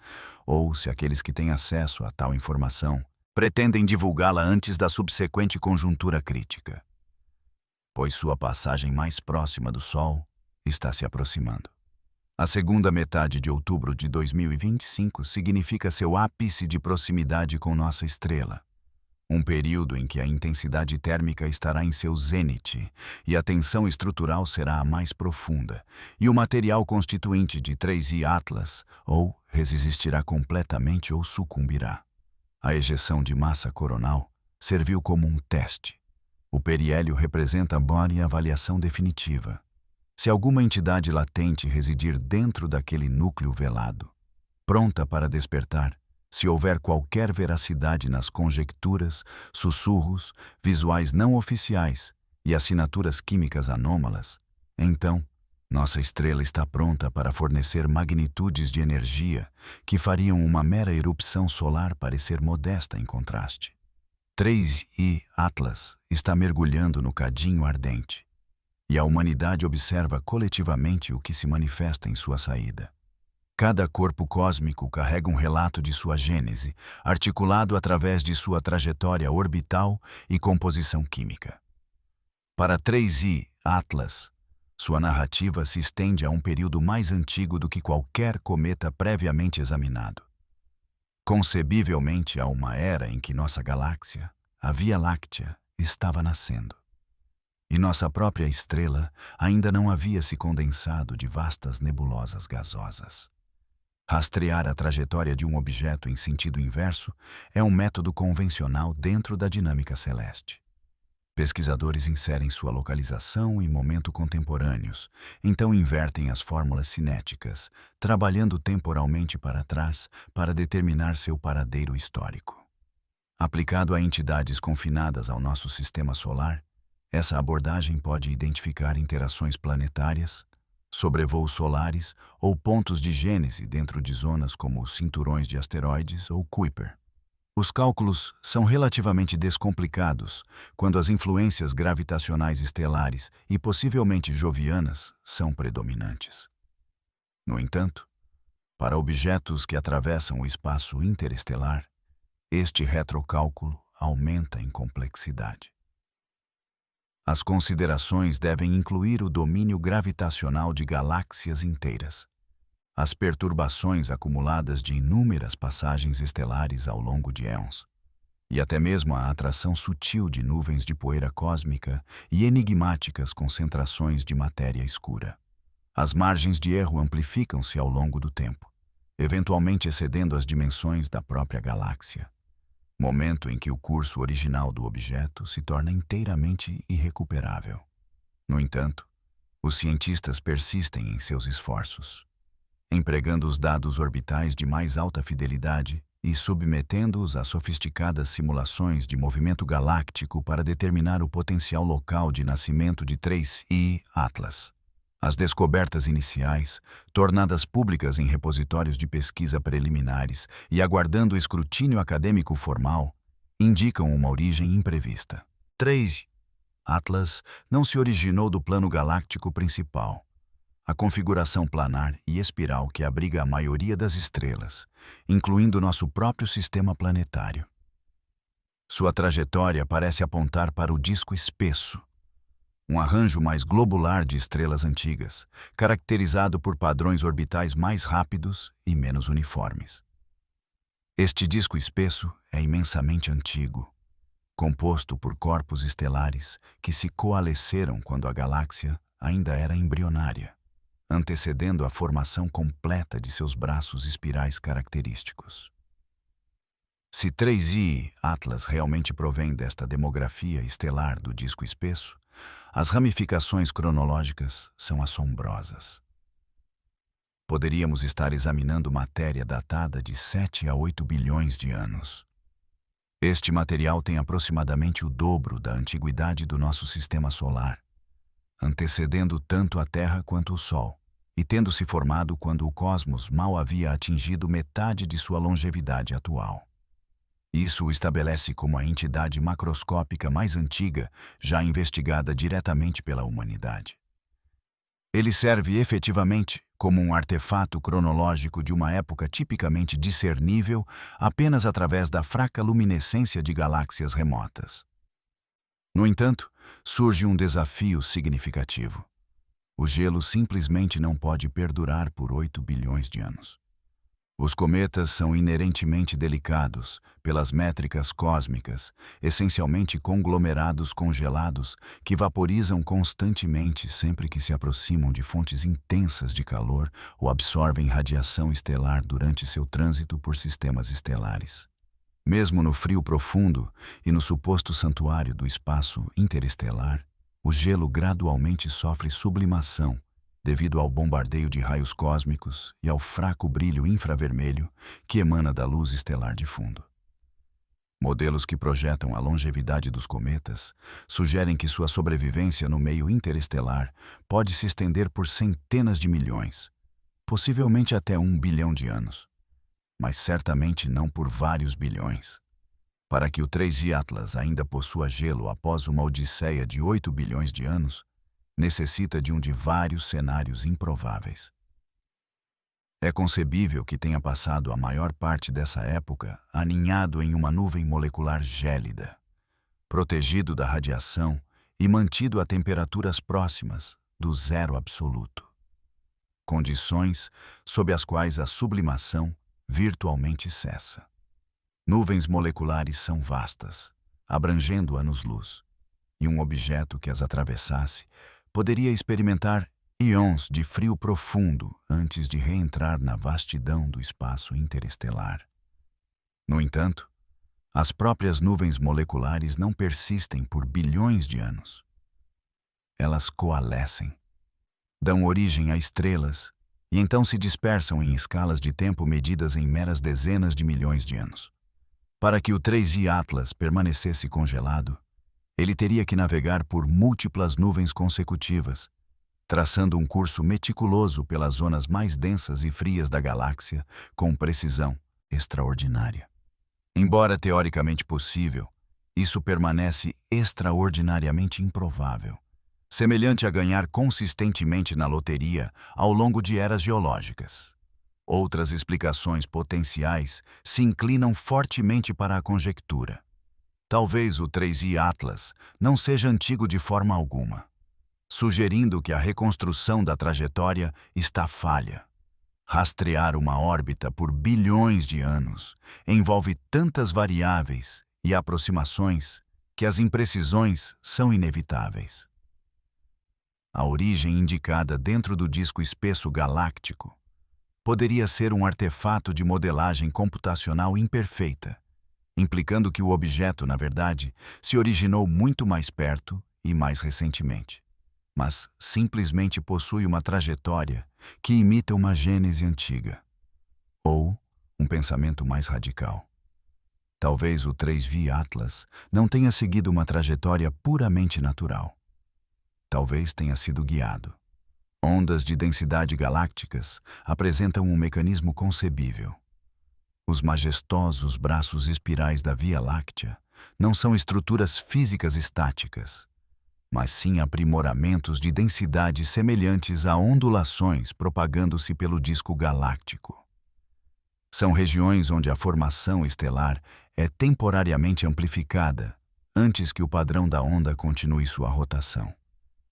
ou se aqueles que têm acesso a tal informação pretendem divulgá-la antes da subsequente conjuntura crítica, pois sua passagem mais próxima do Sol está se aproximando. A segunda metade de outubro de 2025 significa seu ápice de proximidade com nossa estrela. Um período em que a intensidade térmica estará em seu zênite e a tensão estrutural será a mais profunda, e o material constituinte de 3I Atlas ou resistirá completamente ou sucumbirá. A ejeção de massa coronal serviu como um teste. O periélio representa a body avaliação definitiva. Se alguma entidade latente residir dentro daquele núcleo velado, pronta para despertar, se houver qualquer veracidade nas conjecturas, sussurros, visuais não oficiais e assinaturas químicas anômalas, então, nossa estrela está pronta para fornecer magnitudes de energia que fariam uma mera erupção solar parecer modesta em contraste. 3I Atlas está mergulhando no cadinho ardente, e a humanidade observa coletivamente o que se manifesta em sua saída. Cada corpo cósmico carrega um relato de sua gênese, articulado através de sua trajetória orbital e composição química. Para 3I Atlas, sua narrativa se estende a um período mais antigo do que qualquer cometa previamente examinado. concebivelmente a uma era em que nossa galáxia, a Via Láctea, estava nascendo. E nossa própria estrela ainda não havia se condensado de vastas nebulosas gasosas. Rastrear a trajetória de um objeto em sentido inverso é um método convencional dentro da dinâmica celeste. Pesquisadores inserem sua localização e momento contemporâneos, então invertem as fórmulas cinéticas, trabalhando temporalmente para trás para determinar seu paradeiro histórico. Aplicado a entidades confinadas ao nosso sistema solar, essa abordagem pode identificar interações planetárias, sobrevoos solares ou pontos de gênese dentro de zonas como os cinturões de asteroides ou Kuiper. Os cálculos são relativamente descomplicados quando as influências gravitacionais estelares e possivelmente jovianas são predominantes. No entanto, para objetos que atravessam o espaço interestelar, este retrocálculo aumenta em complexidade. As considerações devem incluir o domínio gravitacional de galáxias inteiras, as perturbações acumuladas de inúmeras passagens estelares ao longo de éons, e até mesmo a atração sutil de nuvens de poeira cósmica e enigmáticas concentrações de matéria escura. As margens de erro amplificam-se ao longo do tempo, eventualmente excedendo as dimensões da própria galáxia, momento em que o curso original do objeto se torna inteiramente irrecuperável. No entanto, os cientistas persistem em seus esforços, empregando os dados orbitais de mais alta fidelidade e submetendo-os a sofisticadas simulações de movimento galáctico para determinar o potencial local de nascimento de 3I Atlas. As descobertas iniciais, tornadas públicas em repositórios de pesquisa preliminares e aguardando o escrutínio acadêmico formal, indicam uma origem imprevista. 3 Atlas não se originou do plano galáctico principal, a configuração planar e espiral que abriga a maioria das estrelas, incluindo nosso próprio sistema planetário. Sua trajetória parece apontar para o disco espesso, um arranjo mais globular de estrelas antigas, caracterizado por padrões orbitais mais rápidos e menos uniformes. Este disco espesso é imensamente antigo, composto por corpos estelares que se coalesceram quando a galáxia ainda era embrionária, antecedendo a formação completa de seus braços espirais característicos. Se 3I Atlas realmente provém desta demografia estelar do disco espesso, as ramificações cronológicas são assombrosas. Poderíamos estar examinando matéria datada de 7 a 8 bilhões de anos. Este material tem aproximadamente o dobro da antiguidade do nosso sistema solar, antecedendo tanto a Terra quanto o Sol, e tendo se formado quando o cosmos mal havia atingido metade de sua longevidade atual. Isso o estabelece como a entidade macroscópica mais antiga já investigada diretamente pela humanidade. Ele serve efetivamente como um artefato cronológico de uma época tipicamente discernível apenas através da fraca luminescência de galáxias remotas. No entanto, surge um desafio significativo. O gelo simplesmente não pode perdurar por 8 bilhões de anos. Os cometas são inerentemente delicados pelas métricas cósmicas, essencialmente conglomerados congelados que vaporizam constantemente sempre que se aproximam de fontes intensas de calor ou absorvem radiação estelar durante seu trânsito por sistemas estelares. Mesmo no frio profundo e no suposto santuário do espaço interestelar, o gelo gradualmente sofre sublimação devido ao bombardeio de raios cósmicos e ao fraco brilho infravermelho que emana da luz estelar de fundo. Modelos que projetam a longevidade dos cometas sugerem que sua sobrevivência no meio interestelar pode se estender por centenas de milhões, possivelmente até 1 bilhão de anos, mas certamente não por vários bilhões. Para que o 3I Atlas ainda possua gelo após uma odisseia de 8 bilhões de anos, necessita de um de vários cenários improváveis. É concebível que tenha passado a maior parte dessa época aninhado em uma nuvem molecular gélida, protegido da radiação e mantido a temperaturas próximas do zero absoluto. Condições sob as quais a sublimação virtualmente cessa. Nuvens moleculares são vastas, abrangendo anos-luz, e um objeto que as atravessasse poderia experimentar íons de frio profundo antes de reentrar na vastidão do espaço interestelar. No entanto, as próprias nuvens moleculares não persistem por bilhões de anos. Elas coalescem, dão origem a estrelas e então se dispersam em escalas de tempo medidas em meras dezenas de milhões de anos. Para que o 3i Atlas permanecesse congelado, ele teria que navegar por múltiplas nuvens consecutivas, traçando um curso meticuloso pelas zonas mais densas e frias da galáxia com precisão extraordinária. Embora teoricamente possível, isso permanece extraordinariamente improvável, semelhante a ganhar consistentemente na loteria ao longo de eras geológicas. Outras explicações potenciais se inclinam fortemente para a conjectura. Talvez o 3i Atlas não seja antigo de forma alguma, sugerindo que a reconstrução da trajetória está falha. Rastrear uma órbita por bilhões de anos envolve tantas variáveis e aproximações que as imprecisões são inevitáveis. A origem indicada dentro do disco espesso galáctico poderia ser um artefato de modelagem computacional imperfeita, implicando que o objeto, na verdade, se originou muito mais perto e mais recentemente, mas simplesmente possui uma trajetória que imita uma gênese antiga. Ou um pensamento mais radical. Talvez o 3i Atlas não tenha seguido uma trajetória puramente natural. Talvez tenha sido guiado. Ondas de densidade galácticas apresentam um mecanismo concebível. Os majestosos braços espirais da Via Láctea não são estruturas físicas estáticas, mas sim aprimoramentos de densidade semelhantes a ondulações propagando-se pelo disco galáctico. São regiões onde a formação estelar é temporariamente amplificada antes que o padrão da onda continue sua rotação.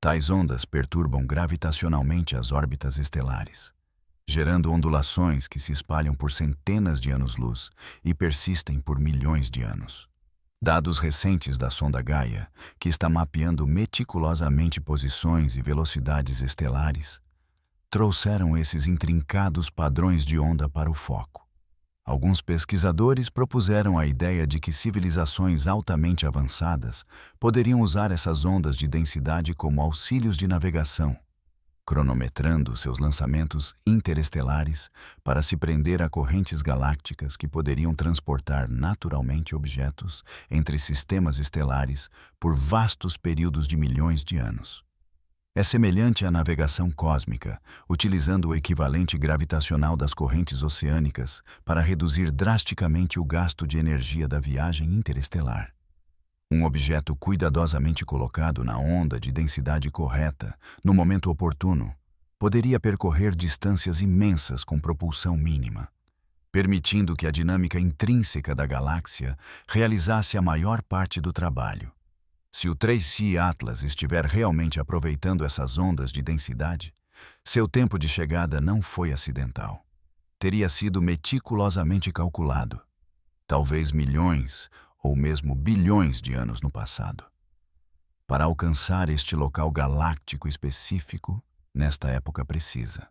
Tais ondas perturbam gravitacionalmente as órbitas estelares, gerando ondulações que se espalham por centenas de anos-luz e persistem por milhões de anos. Dados recentes da sonda Gaia, que está mapeando meticulosamente posições e velocidades estelares, trouxeram esses intrincados padrões de onda para o foco. Alguns pesquisadores propuseram a ideia de que civilizações altamente avançadas poderiam usar essas ondas de densidade como auxílios de navegação, cronometrando seus lançamentos interestelares para se prender a correntes galácticas que poderiam transportar naturalmente objetos entre sistemas estelares por vastos períodos de milhões de anos. É semelhante à navegação cósmica, utilizando o equivalente gravitacional das correntes oceânicas para reduzir drasticamente o gasto de energia da viagem interestelar. Um objeto cuidadosamente colocado na onda de densidade correta, no momento oportuno, poderia percorrer distâncias imensas com propulsão mínima, permitindo que a dinâmica intrínseca da galáxia realizasse a maior parte do trabalho. Se o 3i Atlas estiver realmente aproveitando essas ondas de densidade, seu tempo de chegada não foi acidental. Teria sido meticulosamente calculado, talvez milhões ou mesmo bilhões de anos no passado, para alcançar este local galáctico específico nesta época precisa.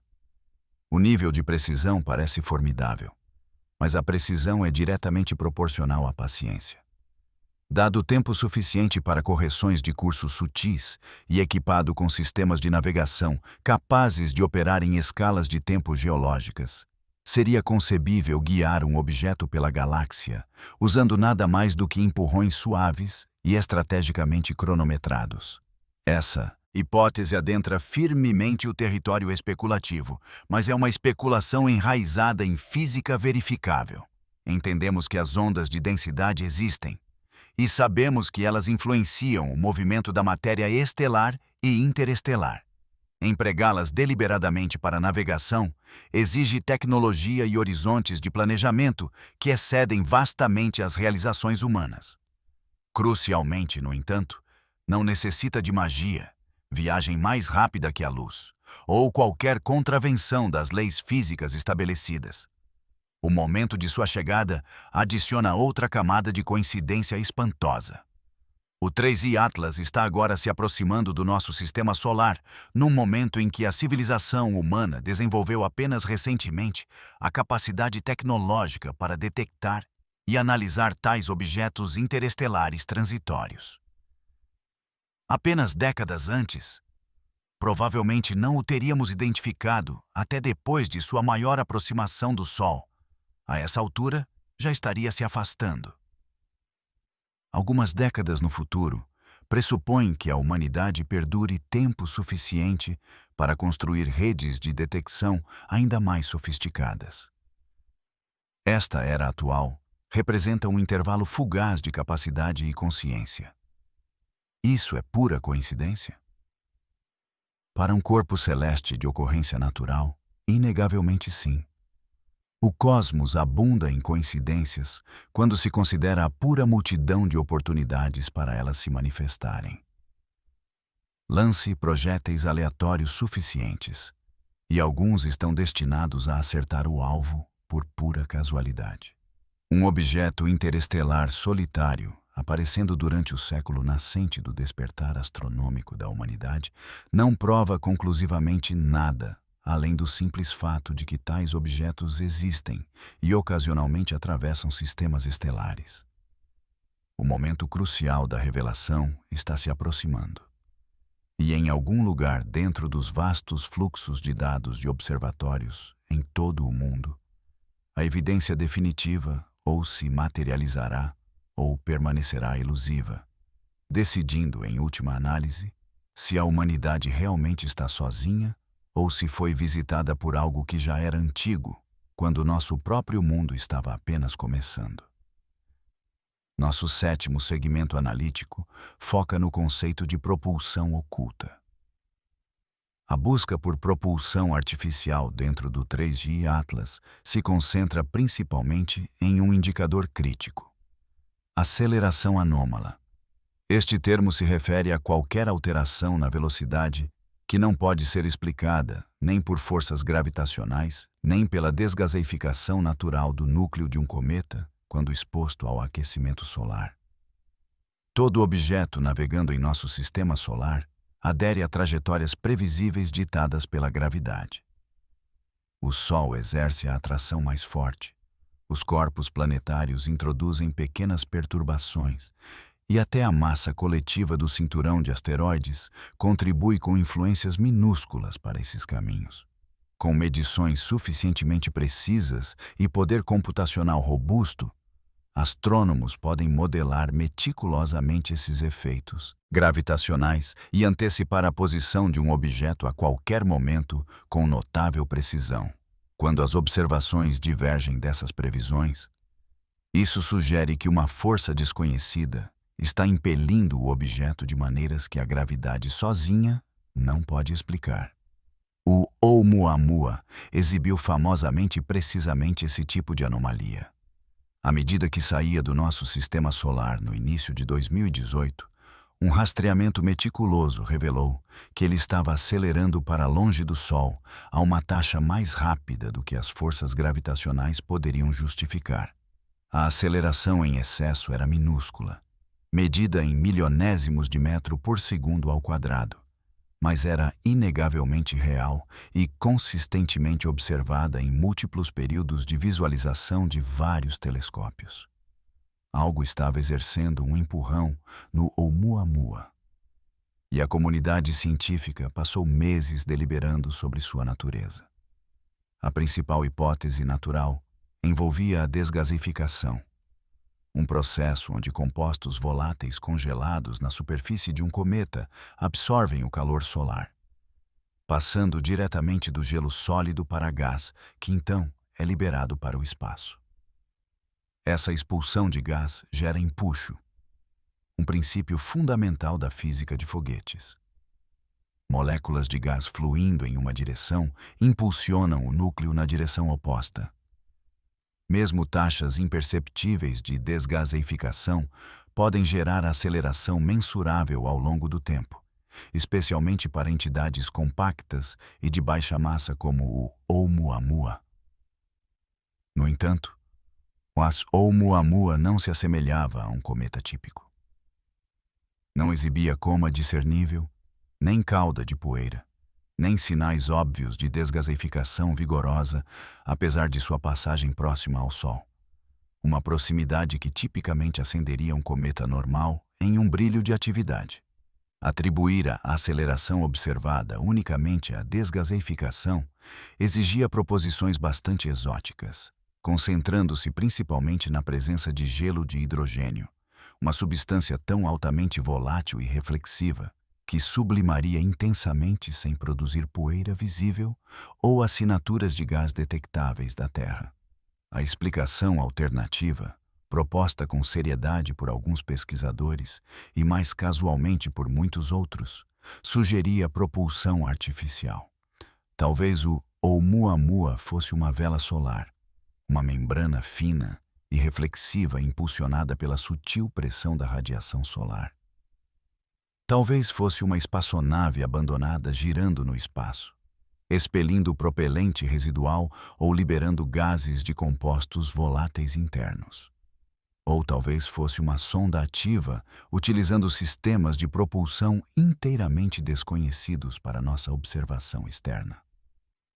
O nível de precisão parece formidável, mas a precisão é diretamente proporcional à paciência. Dado tempo suficiente para correções de cursos sutis e equipado com sistemas de navegação capazes de operar em escalas de tempo geológicas, seria concebível guiar um objeto pela galáxia usando nada mais do que empurrões suaves e estrategicamente cronometrados. Essa hipótese adentra firmemente o território especulativo, mas é uma especulação enraizada em física verificável. Entendemos que as ondas de densidade existem, e sabemos que elas influenciam o movimento da matéria estelar e interestelar. Empregá-las deliberadamente para navegação exige tecnologia e horizontes de planejamento que excedem vastamente as realizações humanas. Crucialmente, no entanto, não necessita de magia, viagem mais rápida que a luz, ou qualquer contravenção das leis físicas estabelecidas. O momento de sua chegada adiciona outra camada de coincidência espantosa. O 3i Atlas está agora se aproximando do nosso sistema solar, num momento em que a civilização humana desenvolveu apenas recentemente a capacidade tecnológica para detectar e analisar tais objetos interestelares transitórios. Apenas décadas antes, provavelmente não o teríamos identificado até depois de sua maior aproximação do Sol. A essa altura, já estaria se afastando. Algumas décadas no futuro, pressupõem que a humanidade perdure tempo suficiente para construir redes de detecção ainda mais sofisticadas. Esta era atual representa um intervalo fugaz de capacidade e consciência. Isso é pura coincidência? Para um corpo celeste de ocorrência natural, inegavelmente sim. O cosmos abunda em coincidências quando se considera a pura multidão de oportunidades para elas se manifestarem. Lance projéteis aleatórios suficientes, e alguns estão destinados a acertar o alvo por pura casualidade. Um objeto interestelar solitário, aparecendo durante o século nascente do despertar astronômico da humanidade, não prova conclusivamente nada além do simples fato de que tais objetos existem e ocasionalmente atravessam sistemas estelares. O momento crucial da revelação está se aproximando. E em algum lugar dentro dos vastos fluxos de dados de observatórios em todo o mundo, a evidência definitiva ou se materializará ou permanecerá elusiva, decidindo, em última análise, se a humanidade realmente está sozinha ou se foi visitada por algo que já era antigo, quando nosso próprio mundo estava apenas começando. Nosso 7º segmento analítico foca no conceito de propulsão oculta. A busca por propulsão artificial dentro do 3i Atlas se concentra principalmente em um indicador crítico: aceleração anômala. Este termo se refere a qualquer alteração na velocidade que não pode ser explicada nem por forças gravitacionais, nem pela desgaseificação natural do núcleo de um cometa quando exposto ao aquecimento solar. Todo objeto navegando em nosso sistema solar adere a trajetórias previsíveis ditadas pela gravidade. O Sol exerce a atração mais forte. Os corpos planetários introduzem pequenas perturbações, e até a massa coletiva do cinturão de asteroides contribui com influências minúsculas para esses caminhos. Com medições suficientemente precisas e poder computacional robusto, astrônomos podem modelar meticulosamente esses efeitos gravitacionais e antecipar a posição de um objeto a qualquer momento com notável precisão. Quando as observações divergem dessas previsões, isso sugere que uma força desconhecida está impelindo o objeto de maneiras que a gravidade sozinha não pode explicar. O Oumuamua exibiu famosamente e precisamente esse tipo de anomalia. À medida que saía do nosso sistema solar no início de 2018, um rastreamento meticuloso revelou que ele estava acelerando para longe do Sol a uma taxa mais rápida do que as forças gravitacionais poderiam justificar. A aceleração em excesso era minúscula, medida em milionésimos de metro por segundo ao quadrado, mas era inegavelmente real e consistentemente observada em múltiplos períodos de visualização de vários telescópios. Algo estava exercendo um empurrão no Oumuamua, e a comunidade científica passou meses deliberando sobre sua natureza. A principal hipótese natural envolvia a desgaseificação, um processo onde compostos voláteis congelados na superfície de um cometa absorvem o calor solar, passando diretamente do gelo sólido para gás, que então é liberado para o espaço. Essa expulsão de gás gera empuxo, um princípio fundamental da física de foguetes. Moléculas de gás fluindo em uma direção impulsionam o núcleo na direção oposta. Mesmo taxas imperceptíveis de desgaseificação podem gerar aceleração mensurável ao longo do tempo, especialmente para entidades compactas e de baixa massa como o Oumuamua. No entanto, o Oumuamua não se assemelhava a um cometa típico. Não exibia coma discernível, nem cauda de poeira, nem sinais óbvios de desgaseificação vigorosa, apesar de sua passagem próxima ao Sol. Uma proximidade que tipicamente acenderia um cometa normal em um brilho de atividade. Atribuir a aceleração observada unicamente à desgaseificação exigia proposições bastante exóticas, concentrando-se principalmente na presença de gelo de hidrogênio, uma substância tão altamente volátil e reflexiva que sublimaria intensamente sem produzir poeira visível ou assinaturas de gás detectáveis da Terra. A explicação alternativa, proposta com seriedade por alguns pesquisadores e mais casualmente por muitos outros, sugeria propulsão artificial. Talvez o Oumuamua fosse uma vela solar, uma membrana fina e reflexiva impulsionada pela sutil pressão da radiação solar. Talvez fosse uma espaçonave abandonada girando no espaço, expelindo propelente residual ou liberando gases de compostos voláteis internos. Ou talvez fosse uma sonda ativa, utilizando sistemas de propulsão inteiramente desconhecidos para nossa observação externa.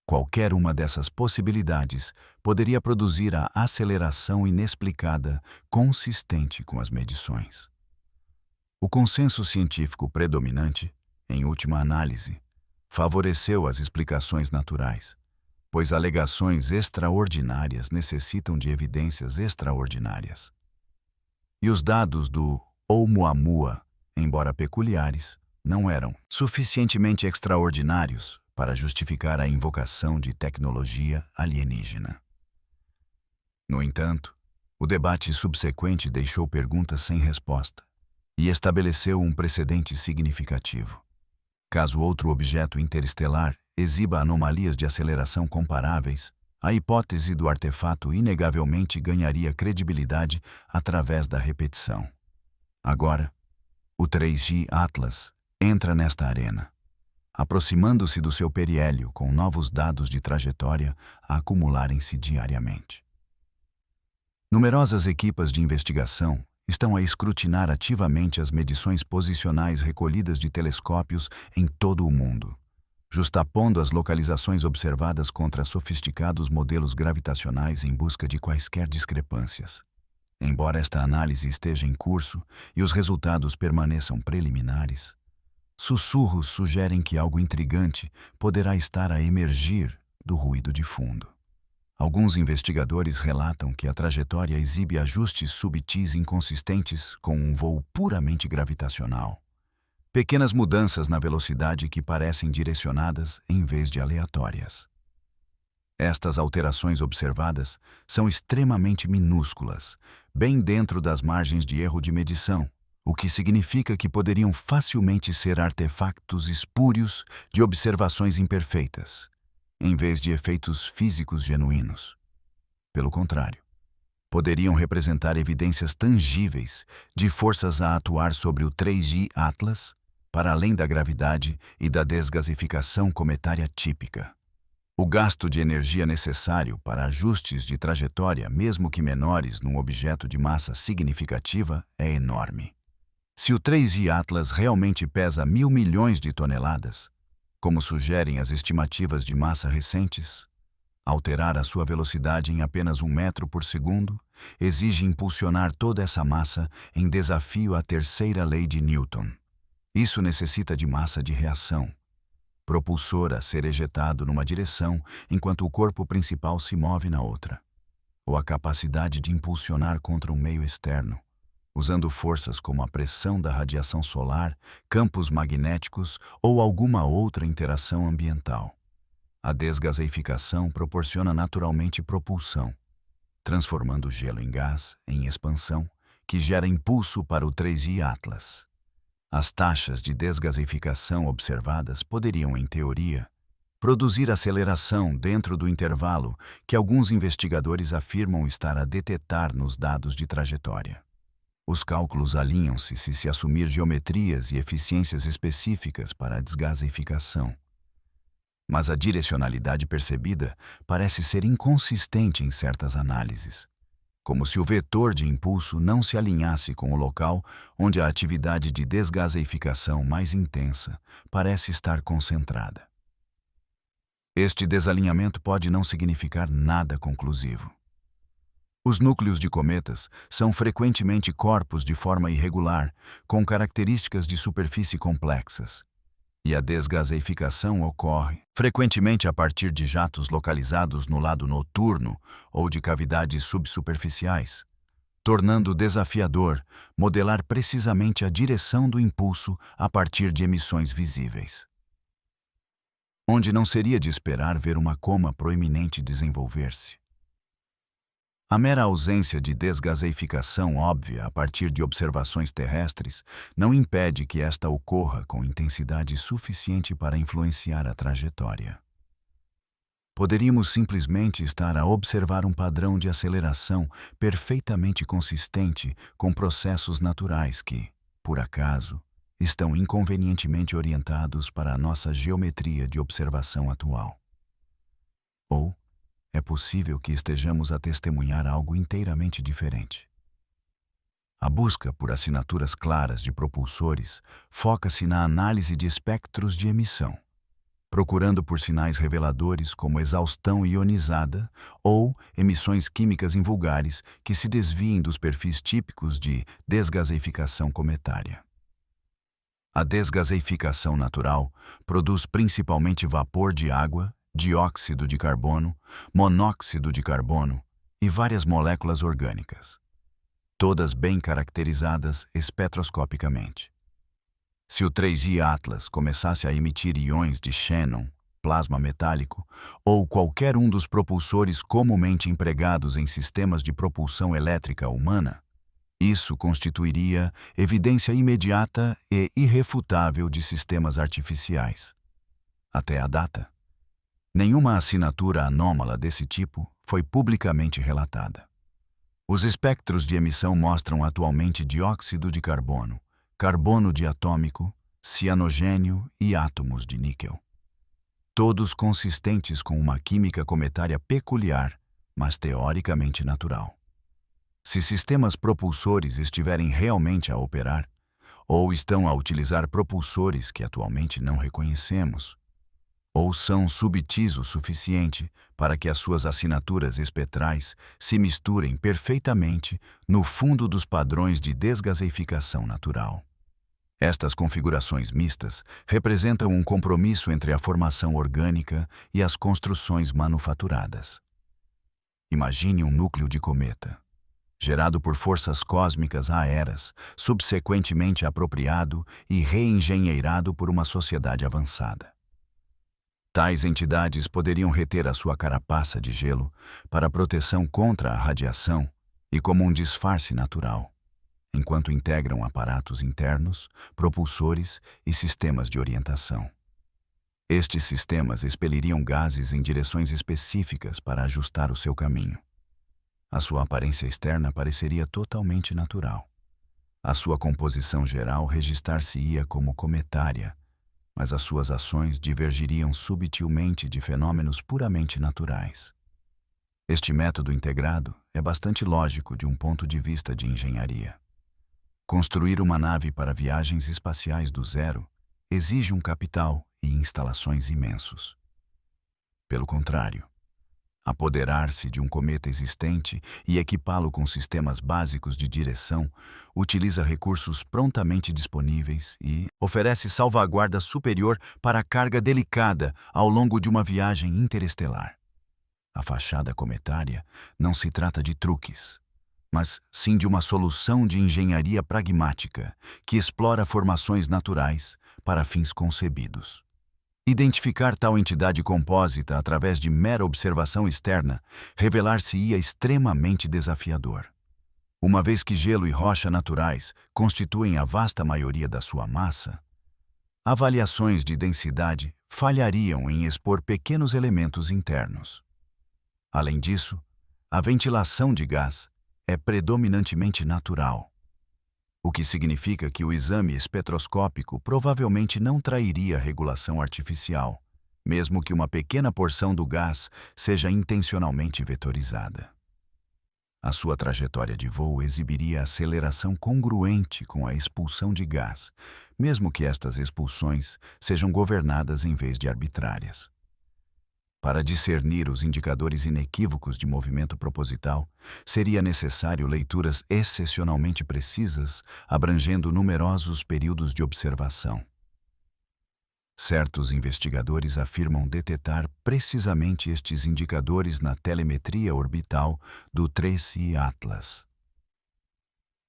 Qualquer uma dessas possibilidades poderia produzir a aceleração inexplicada consistente com as medições. O consenso científico predominante, em última análise, favoreceu as explicações naturais, pois alegações extraordinárias necessitam de evidências extraordinárias. E os dados do Oumuamua, embora peculiares, não eram suficientemente extraordinários para justificar a invocação de tecnologia alienígena. No entanto, o debate subsequente deixou perguntas sem resposta e estabeleceu um precedente significativo. Caso outro objeto interestelar exiba anomalias de aceleração comparáveis, a hipótese do artefato inegavelmente ganharia credibilidade através da repetição. Agora, o 3G Atlas entra nesta arena, aproximando-se do seu periélio com novos dados de trajetória a acumularem-se diariamente. Numerosas equipas de investigação estão a escrutinar ativamente as medições posicionais recolhidas de telescópios em todo o mundo, justapondo as localizações observadas contra sofisticados modelos gravitacionais em busca de quaisquer discrepâncias. Embora esta análise esteja em curso e os resultados permaneçam preliminares, sussurros sugerem que algo intrigante poderá estar a emergir do ruído de fundo. Alguns investigadores relatam que a trajetória exibe ajustes subtis inconsistentes com um voo puramente gravitacional. Pequenas mudanças na velocidade que parecem direcionadas em vez de aleatórias. Estas alterações observadas são extremamente minúsculas, bem dentro das margens de erro de medição, o que significa que poderiam facilmente ser artefactos espúrios de observações imperfeitas, em vez de efeitos físicos genuínos. Pelo contrário, poderiam representar evidências tangíveis de forças a atuar sobre o 3G Atlas, para além da gravidade e da desgasificação cometária típica. O gasto de energia necessário para ajustes de trajetória, mesmo que menores num objeto de massa significativa, é enorme. Se o 3G Atlas realmente pesa 1.000 milhões de toneladas, como sugerem as estimativas de massa recentes, alterar a sua velocidade em apenas 1 metro por segundo exige impulsionar toda essa massa em desafio à terceira lei de Newton. Isso necessita de massa de reação, propulsor a ser ejetado numa direção enquanto o corpo principal se move na outra, ou a capacidade de impulsionar contra um meio externo, usando forças como a pressão da radiação solar, campos magnéticos ou alguma outra interação ambiental. A desgaseificação proporciona naturalmente propulsão, transformando o gelo em gás em expansão, que gera impulso para o 3G Atlas. As taxas de desgaseificação observadas poderiam, em teoria, produzir aceleração dentro do intervalo que alguns investigadores afirmam estar a detetar nos dados de trajetória. Os cálculos alinham-se se assumir geometrias e eficiências específicas para a desgaseificação. Mas a direcionalidade percebida parece ser inconsistente em certas análises, como se o vetor de impulso não se alinhasse com o local onde a atividade de desgaseificação mais intensa parece estar concentrada. Este desalinhamento pode não significar nada conclusivo. Os núcleos de cometas são frequentemente corpos de forma irregular, com características de superfície complexas. E a desgaseificação ocorre frequentemente a partir de jatos localizados no lado noturno ou de cavidades subsuperficiais, tornando desafiador modelar precisamente a direção do impulso a partir de emissões visíveis. Onde não seria de esperar ver uma coma proeminente desenvolver-se. A mera ausência de desgaseificação óbvia a partir de observações terrestres não impede que esta ocorra com intensidade suficiente para influenciar a trajetória. Poderíamos simplesmente estar a observar um padrão de aceleração perfeitamente consistente com processos naturais que, por acaso, estão inconvenientemente orientados para a nossa geometria de observação atual. Ou é possível que estejamos a testemunhar algo inteiramente diferente. A busca por assinaturas claras de propulsores foca-se na análise de espectros de emissão, procurando por sinais reveladores como exaustão ionizada ou emissões químicas invulgares que se desviem dos perfis típicos de desgaseificação cometária. A desgaseificação natural produz principalmente vapor de água, dióxido de carbono, monóxido de carbono e várias moléculas orgânicas, todas bem caracterizadas espectroscopicamente. Se o 3I Atlas começasse a emitir íons de xenon, plasma metálico, ou qualquer um dos propulsores comumente empregados em sistemas de propulsão elétrica humana, isso constituiria evidência imediata e irrefutável de sistemas artificiais. Até a data, nenhuma assinatura anômala desse tipo foi publicamente relatada. Os espectros de emissão mostram atualmente dióxido de carbono, carbono diatômico, cianogênio e átomos de níquel. Todos consistentes com uma química cometária peculiar, mas teoricamente natural. Se sistemas propulsores estiverem realmente a operar, ou estão a utilizar propulsores que atualmente não reconhecemos, ou são subtis o suficiente para que as suas assinaturas espectrais se misturem perfeitamente no fundo dos padrões de desgaseificação natural. Estas configurações mistas representam um compromisso entre a formação orgânica e as construções manufaturadas. Imagine um núcleo de cometa, gerado por forças cósmicas aéreas, subsequentemente apropriado e reengenheirado por uma sociedade avançada. Tais entidades poderiam reter a sua carapaça de gelo para proteção contra a radiação e como um disfarce natural, enquanto integram aparatos internos, propulsores e sistemas de orientação. Estes sistemas expeliriam gases em direções específicas para ajustar o seu caminho. A sua aparência externa pareceria totalmente natural. A sua composição geral registrar-se-ia como cometária, mas as suas ações divergiriam subtilmente de fenômenos puramente naturais. Este método integrado é bastante lógico de um ponto de vista de engenharia. Construir uma nave para viagens espaciais do zero exige um capital e instalações imensos. Pelo contrário, apoderar-se de um cometa existente e equipá-lo com sistemas básicos de direção utiliza recursos prontamente disponíveis e oferece salvaguarda superior para a carga delicada ao longo de uma viagem interestelar. A fachada cometária não se trata de truques, mas sim de uma solução de engenharia pragmática que explora formações naturais para fins concebidos. Identificar tal entidade compósita através de mera observação externa revelar-se-ia extremamente desafiador. Uma vez que gelo e rocha naturais constituem a vasta maioria da sua massa, avaliações de densidade falhariam em expor pequenos elementos internos. Além disso, a ventilação de gás é predominantemente natural, o que significa que o exame espectroscópico provavelmente não trairia regulação artificial, mesmo que uma pequena porção do gás seja intencionalmente vetorizada. A sua trajetória de voo exibiria aceleração congruente com a expulsão de gás, mesmo que estas expulsões sejam governadas em vez de arbitrárias. Para discernir os indicadores inequívocos de movimento proposital, seria necessário leituras excepcionalmente precisas, abrangendo numerosos períodos de observação. Certos investigadores afirmam detectar precisamente estes indicadores na telemetria orbital do Tracy Atlas.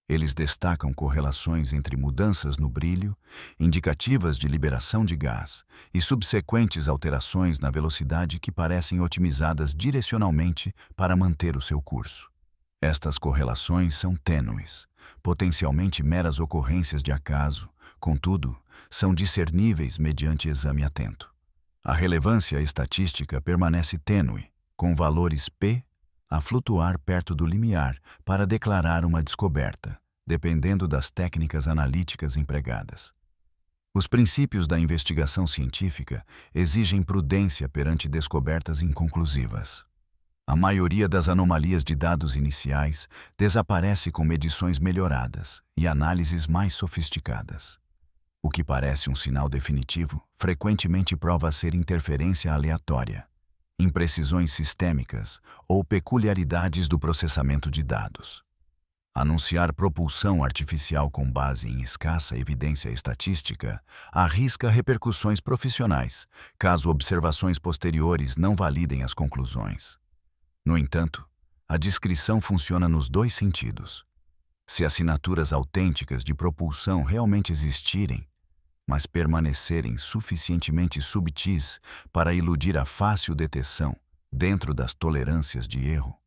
Eles destacam correlações entre mudanças no brilho, indicativas de liberação de gás, e subsequentes alterações na velocidade que parecem otimizadas direcionalmente para manter o seu curso. Estas correlações são tênues, potencialmente meras ocorrências de acaso, contudo, são discerníveis mediante exame atento. A relevância estatística permanece tênue, com valores P a flutuar perto do limiar para declarar uma descoberta, dependendo das técnicas analíticas empregadas. Os princípios da investigação científica exigem prudência perante descobertas inconclusivas. A maioria das anomalias de dados iniciais desaparece com medições melhoradas e análises mais sofisticadas. O que parece um sinal definitivo frequentemente prova ser interferência aleatória, imprecisões sistêmicas ou peculiaridades do processamento de dados. Anunciar propulsão artificial com base em escassa evidência estatística arrisca repercussões profissionais, caso observações posteriores não validem as conclusões. No entanto, a descrição funciona nos dois sentidos. Se assinaturas autênticas de propulsão realmente existirem, mas permanecerem suficientemente subtis para iludir a fácil detecção dentro das tolerâncias de erro,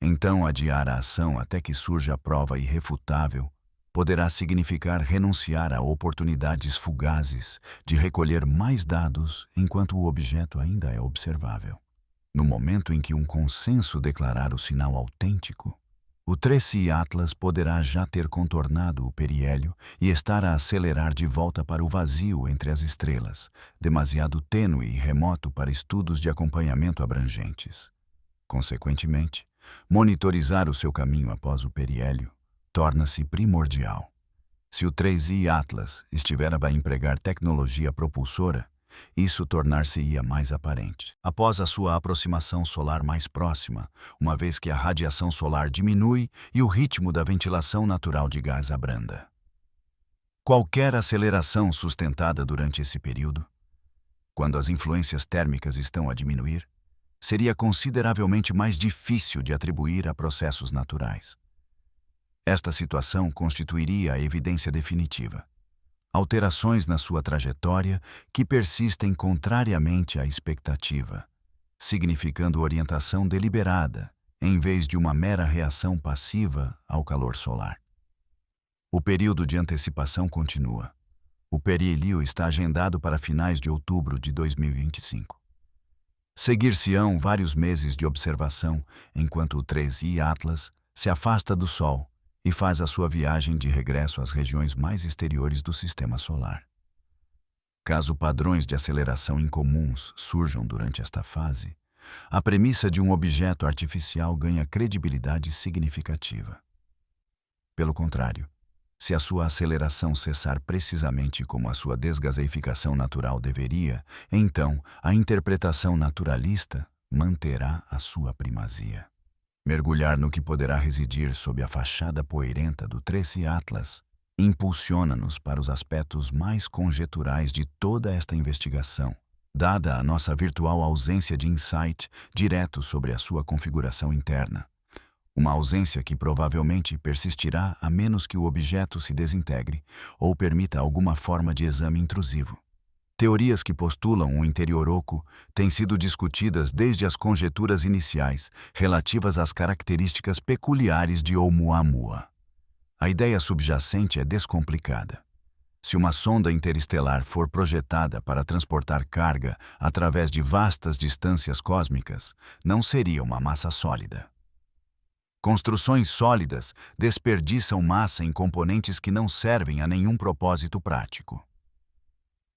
então adiar a ação até que surja a prova irrefutável poderá significar renunciar a oportunidades fugazes de recolher mais dados enquanto o objeto ainda é observável. No momento em que um consenso declarar o sinal autêntico, o Tracy Atlas poderá já ter contornado o periélio e estar a acelerar de volta para o vazio entre as estrelas, demasiado tênue e remoto para estudos de acompanhamento abrangentes. Consequentemente, monitorizar o seu caminho após o periélio torna-se primordial. Se o Tracy Atlas estiver a empregar tecnologia propulsora, isso tornar-se-ia mais aparente após a sua aproximação solar mais próxima, uma vez que a radiação solar diminui e o ritmo da ventilação natural de gás abranda. Qualquer aceleração sustentada durante esse período, quando as influências térmicas estão a diminuir, seria consideravelmente mais difícil de atribuir a processos naturais. Esta situação constituiria a evidência definitiva. Alterações na sua trajetória que persistem contrariamente à expectativa, significando orientação deliberada, em vez de uma mera reação passiva ao calor solar. O período de antecipação continua. O periélio está agendado para finais de outubro de 2025. Seguir-se-ão vários meses de observação enquanto o Tracy Atlas se afasta do Sol e faz a sua viagem de regresso às regiões mais exteriores do Sistema Solar. Caso padrões de aceleração incomuns surjam durante esta fase, a premissa de um objeto artificial ganha credibilidade significativa. Pelo contrário, se a sua aceleração cessar precisamente como a sua desgaseificação natural deveria, então a interpretação naturalista manterá a sua primazia. Mergulhar no que poderá residir sob a fachada poeirenta do Tracy Atlas impulsiona-nos para os aspectos mais conjeturais de toda esta investigação, dada a nossa virtual ausência de insight direto sobre a sua configuração interna. Uma ausência que provavelmente persistirá a menos que o objeto se desintegre ou permita alguma forma de exame intrusivo. Teorias que postulam um interior oco têm sido discutidas desde as conjecturas iniciais relativas às características peculiares de Oumuamua. A ideia subjacente é descomplicada. Se uma sonda interestelar for projetada para transportar carga através de vastas distâncias cósmicas, não seria uma massa sólida. Construções sólidas desperdiçam massa em componentes que não servem a nenhum propósito prático.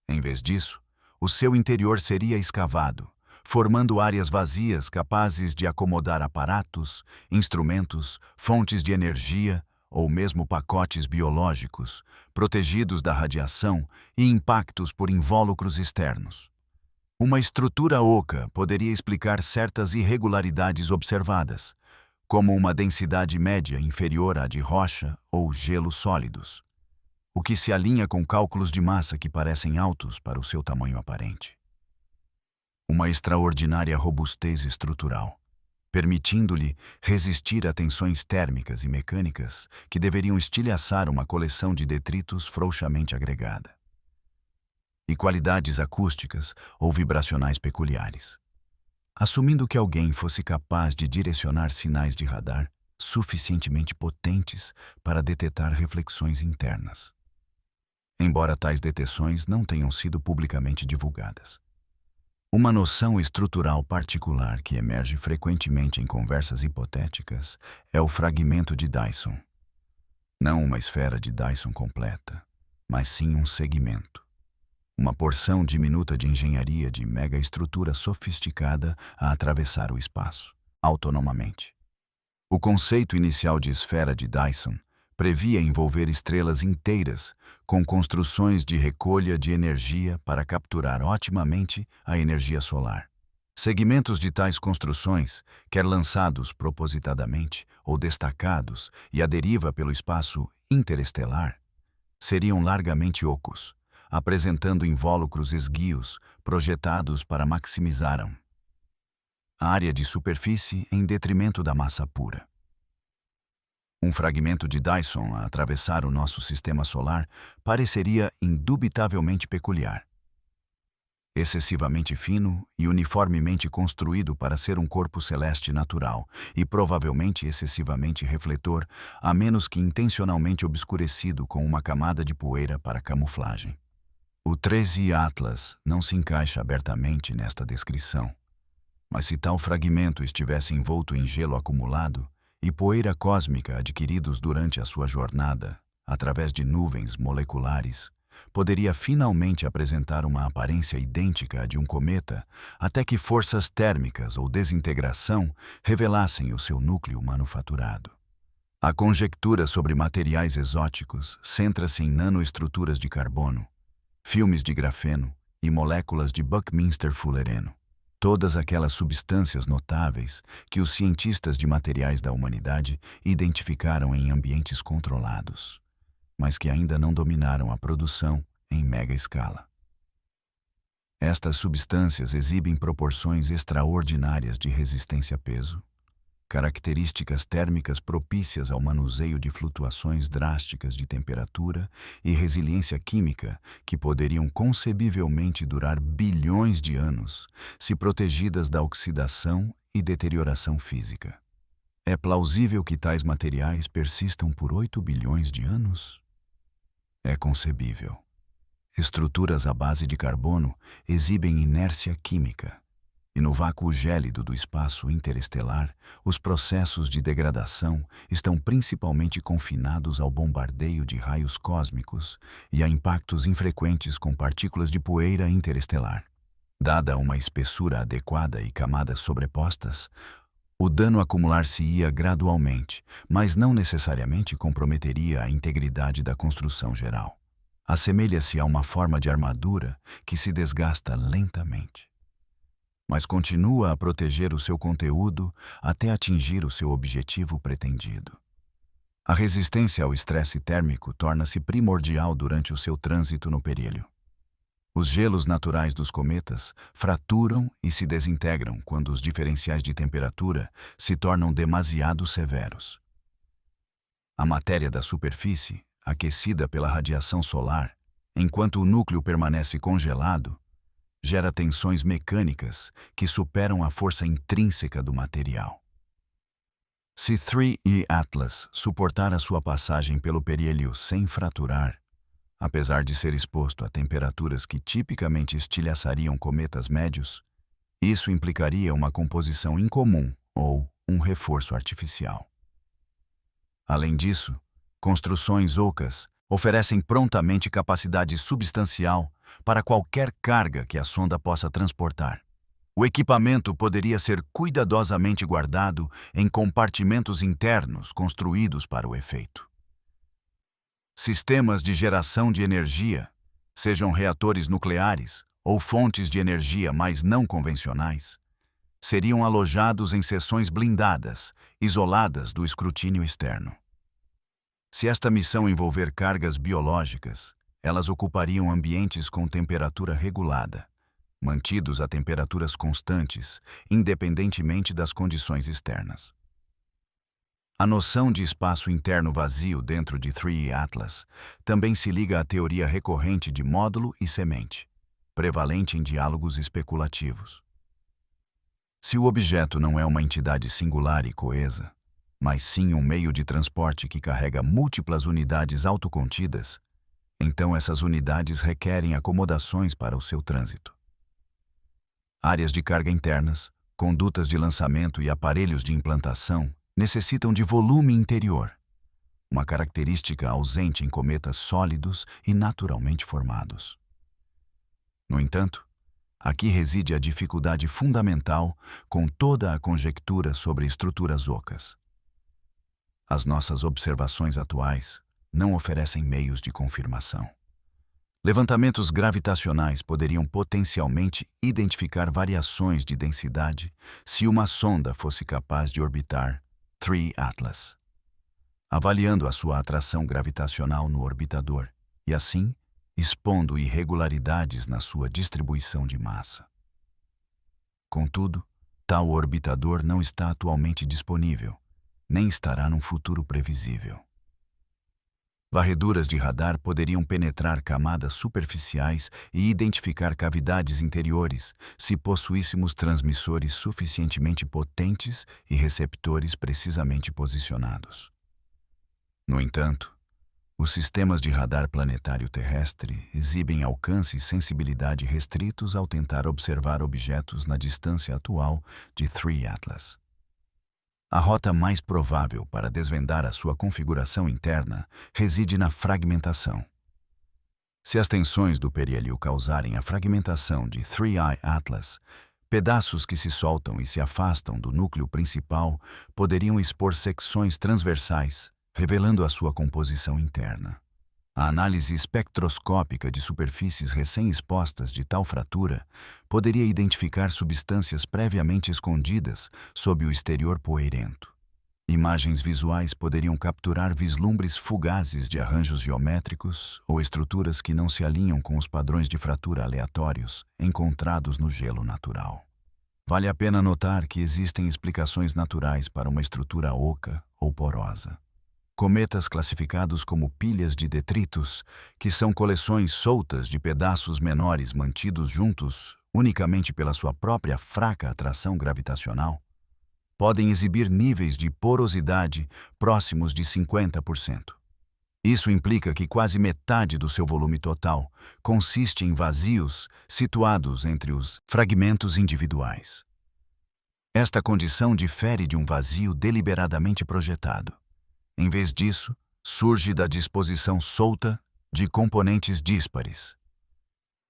Em vez disso, o seu interior seria escavado, formando áreas vazias capazes de acomodar aparatos, instrumentos, fontes de energia ou mesmo pacotes biológicos, protegidos da radiação e impactos por invólucros externos. Uma estrutura oca poderia explicar certas irregularidades observadas, como uma densidade média inferior à de rocha ou gelos sólidos, o que se alinha com cálculos de massa que parecem altos para o seu tamanho aparente. Uma extraordinária robustez estrutural, permitindo-lhe resistir a tensões térmicas e mecânicas que deveriam estilhaçar uma coleção de detritos frouxamente agregada. E qualidades acústicas ou vibracionais peculiares. Assumindo que alguém fosse capaz de direcionar sinais de radar suficientemente potentes para detectar reflexões internas. Embora tais detecções não tenham sido publicamente divulgadas. Uma noção estrutural particular que emerge frequentemente em conversas hipotéticas é o fragmento de Dyson. Não uma esfera de Dyson completa, mas sim um segmento. Uma porção diminuta de engenharia de megaestrutura sofisticada a atravessar o espaço, autonomamente. O conceito inicial de esfera de Dyson previa envolver estrelas inteiras com construções de recolha de energia para capturar otimamente a energia solar. Segmentos de tais construções, quer lançados propositadamente ou destacados e à deriva pelo espaço interestelar, seriam largamente ocos, apresentando invólucros esguios projetados para maximizar a área de superfície em detrimento da massa pura. Um fragmento de Dyson a atravessar o nosso sistema solar pareceria indubitavelmente peculiar. Excessivamente fino e uniformemente construído para ser um corpo celeste natural e provavelmente excessivamente refletor, a menos que intencionalmente obscurecido com uma camada de poeira para camuflagem. O 13 Atlas não se encaixa abertamente nesta descrição, mas se tal fragmento estivesse envolto em gelo acumulado e poeira cósmica adquiridos durante a sua jornada, através de nuvens moleculares, poderia finalmente apresentar uma aparência idêntica à de um cometa, até que forças térmicas ou desintegração revelassem o seu núcleo manufaturado. A conjectura sobre materiais exóticos centra-se em nanoestruturas de carbono, filmes de grafeno e moléculas de Buckminster-Fullereno. Todas aquelas substâncias notáveis que os cientistas de materiais da humanidade identificaram em ambientes controlados, mas que ainda não dominaram a produção em mega escala. Estas substâncias exibem proporções extraordinárias de resistência a peso, características térmicas propícias ao manuseio de flutuações drásticas de temperatura e resiliência química que poderiam concebivelmente durar bilhões de anos, se protegidas da oxidação e deterioração física. É plausível que tais materiais persistam por 8 bilhões de anos? É concebível. Estruturas à base de carbono exibem inércia química, e no vácuo gélido do espaço interestelar, os processos de degradação estão principalmente confinados ao bombardeio de raios cósmicos e a impactos infrequentes com partículas de poeira interestelar. Dada uma espessura adequada e camadas sobrepostas, o dano acumular-se-ia gradualmente, mas não necessariamente comprometeria a integridade da construção geral. Assemelha-se a uma forma de armadura que se desgasta lentamente, mas continua a proteger o seu conteúdo até atingir o seu objetivo pretendido. A resistência ao estresse térmico torna-se primordial durante o seu trânsito no período. Os gelos naturais dos cometas fraturam e se desintegram quando os diferenciais de temperatura se tornam demasiado severos. A matéria da superfície, aquecida pela radiação solar, enquanto o núcleo permanece congelado, gera tensões mecânicas que superam a força intrínseca do material. Se 3E Atlas suportar a sua passagem pelo período sem fraturar, apesar de ser exposto a temperaturas que tipicamente estilhaçariam cometas médios, isso implicaria uma composição incomum ou um reforço artificial. Além disso, construções ocas oferecem prontamente capacidade substancial para qualquer carga que a sonda possa transportar. O equipamento poderia ser cuidadosamente guardado em compartimentos internos construídos para o efeito. Sistemas de geração de energia, sejam reatores nucleares ou fontes de energia mais não convencionais, seriam alojados em seções blindadas, isoladas do escrutínio externo. Se esta missão envolver cargas biológicas, elas ocupariam ambientes com temperatura regulada, mantidos a temperaturas constantes, independentemente das condições externas. A noção de espaço interno vazio dentro de 3 Atlas também se liga à teoria recorrente de módulo e semente, prevalente em diálogos especulativos. Se o objeto não é uma entidade singular e coesa, mas sim um meio de transporte que carrega múltiplas unidades autocontidas, então essas unidades requerem acomodações para o seu trânsito. Áreas de carga internas, condutas de lançamento e aparelhos de implantação necessitam de volume interior, uma característica ausente em cometas sólidos e naturalmente formados. No entanto, aqui reside a dificuldade fundamental com toda a conjectura sobre estruturas ocas. As nossas observações atuais não oferecem meios de confirmação. Levantamentos gravitacionais poderiam potencialmente identificar variações de densidade se uma sonda fosse capaz de orbitar 3 Atlas, avaliando a sua atração gravitacional no orbitador e, assim, expondo irregularidades na sua distribuição de massa. Contudo, tal orbitador não está atualmente disponível, nem estará num futuro previsível. Varreduras de radar poderiam penetrar camadas superficiais e identificar cavidades interiores se possuíssemos transmissores suficientemente potentes e receptores precisamente posicionados. No entanto, os sistemas de radar planetário terrestre exibem alcance e sensibilidade restritos ao tentar observar objetos na distância atual de 3 Atlas. A rota mais provável para desvendar a sua configuração interna reside na fragmentação. Se as tensões do periélio causarem a fragmentação de 3I Atlas, pedaços que se soltam e se afastam do núcleo principal poderiam expor secções transversais, revelando a sua composição interna. A análise espectroscópica de superfícies recém-expostas de tal fratura poderia identificar substâncias previamente escondidas sob o exterior poeirento. Imagens visuais poderiam capturar vislumbres fugazes de arranjos geométricos ou estruturas que não se alinham com os padrões de fratura aleatórios encontrados no gelo natural. Vale a pena notar que existem explicações naturais para uma estrutura oca ou porosa. Cometas classificados como pilhas de detritos, que são coleções soltas de pedaços menores mantidos juntos unicamente pela sua própria fraca atração gravitacional, podem exibir níveis de porosidade próximos de 50%. Isso implica que quase metade do seu volume total consiste em vazios situados entre os fragmentos individuais. Esta condição difere de um vazio deliberadamente projetado. Em vez disso, surge da disposição solta de componentes díspares,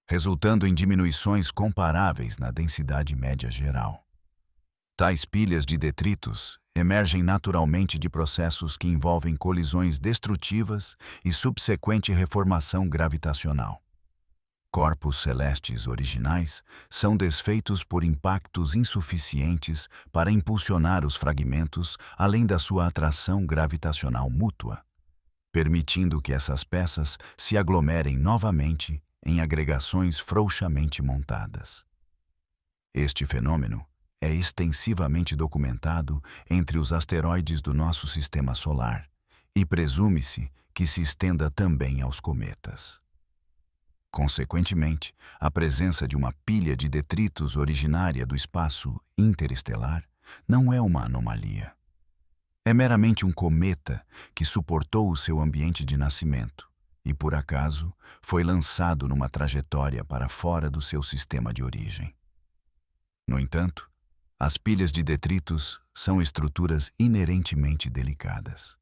resultando em diminuições comparáveis na densidade média geral. Tais pilhas de detritos emergem naturalmente de processos que envolvem colisões destrutivas e subsequente reformação gravitacional. Corpos celestes originais são desfeitos por impactos insuficientes para impulsionar os fragmentos além da sua atração gravitacional mútua, permitindo que essas peças se aglomerem novamente em agregações frouxamente montadas. Este fenômeno é extensivamente documentado entre os asteroides do nosso sistema solar e presume-se que se estenda também aos cometas. Consequentemente, a presença de uma pilha de detritos originária do espaço interestelar não é uma anomalia. É meramente um cometa que suportou o seu ambiente de nascimento e, por acaso, foi lançado numa trajetória para fora do seu sistema de origem. No entanto, as pilhas de detritos são estruturas inerentemente delicadas.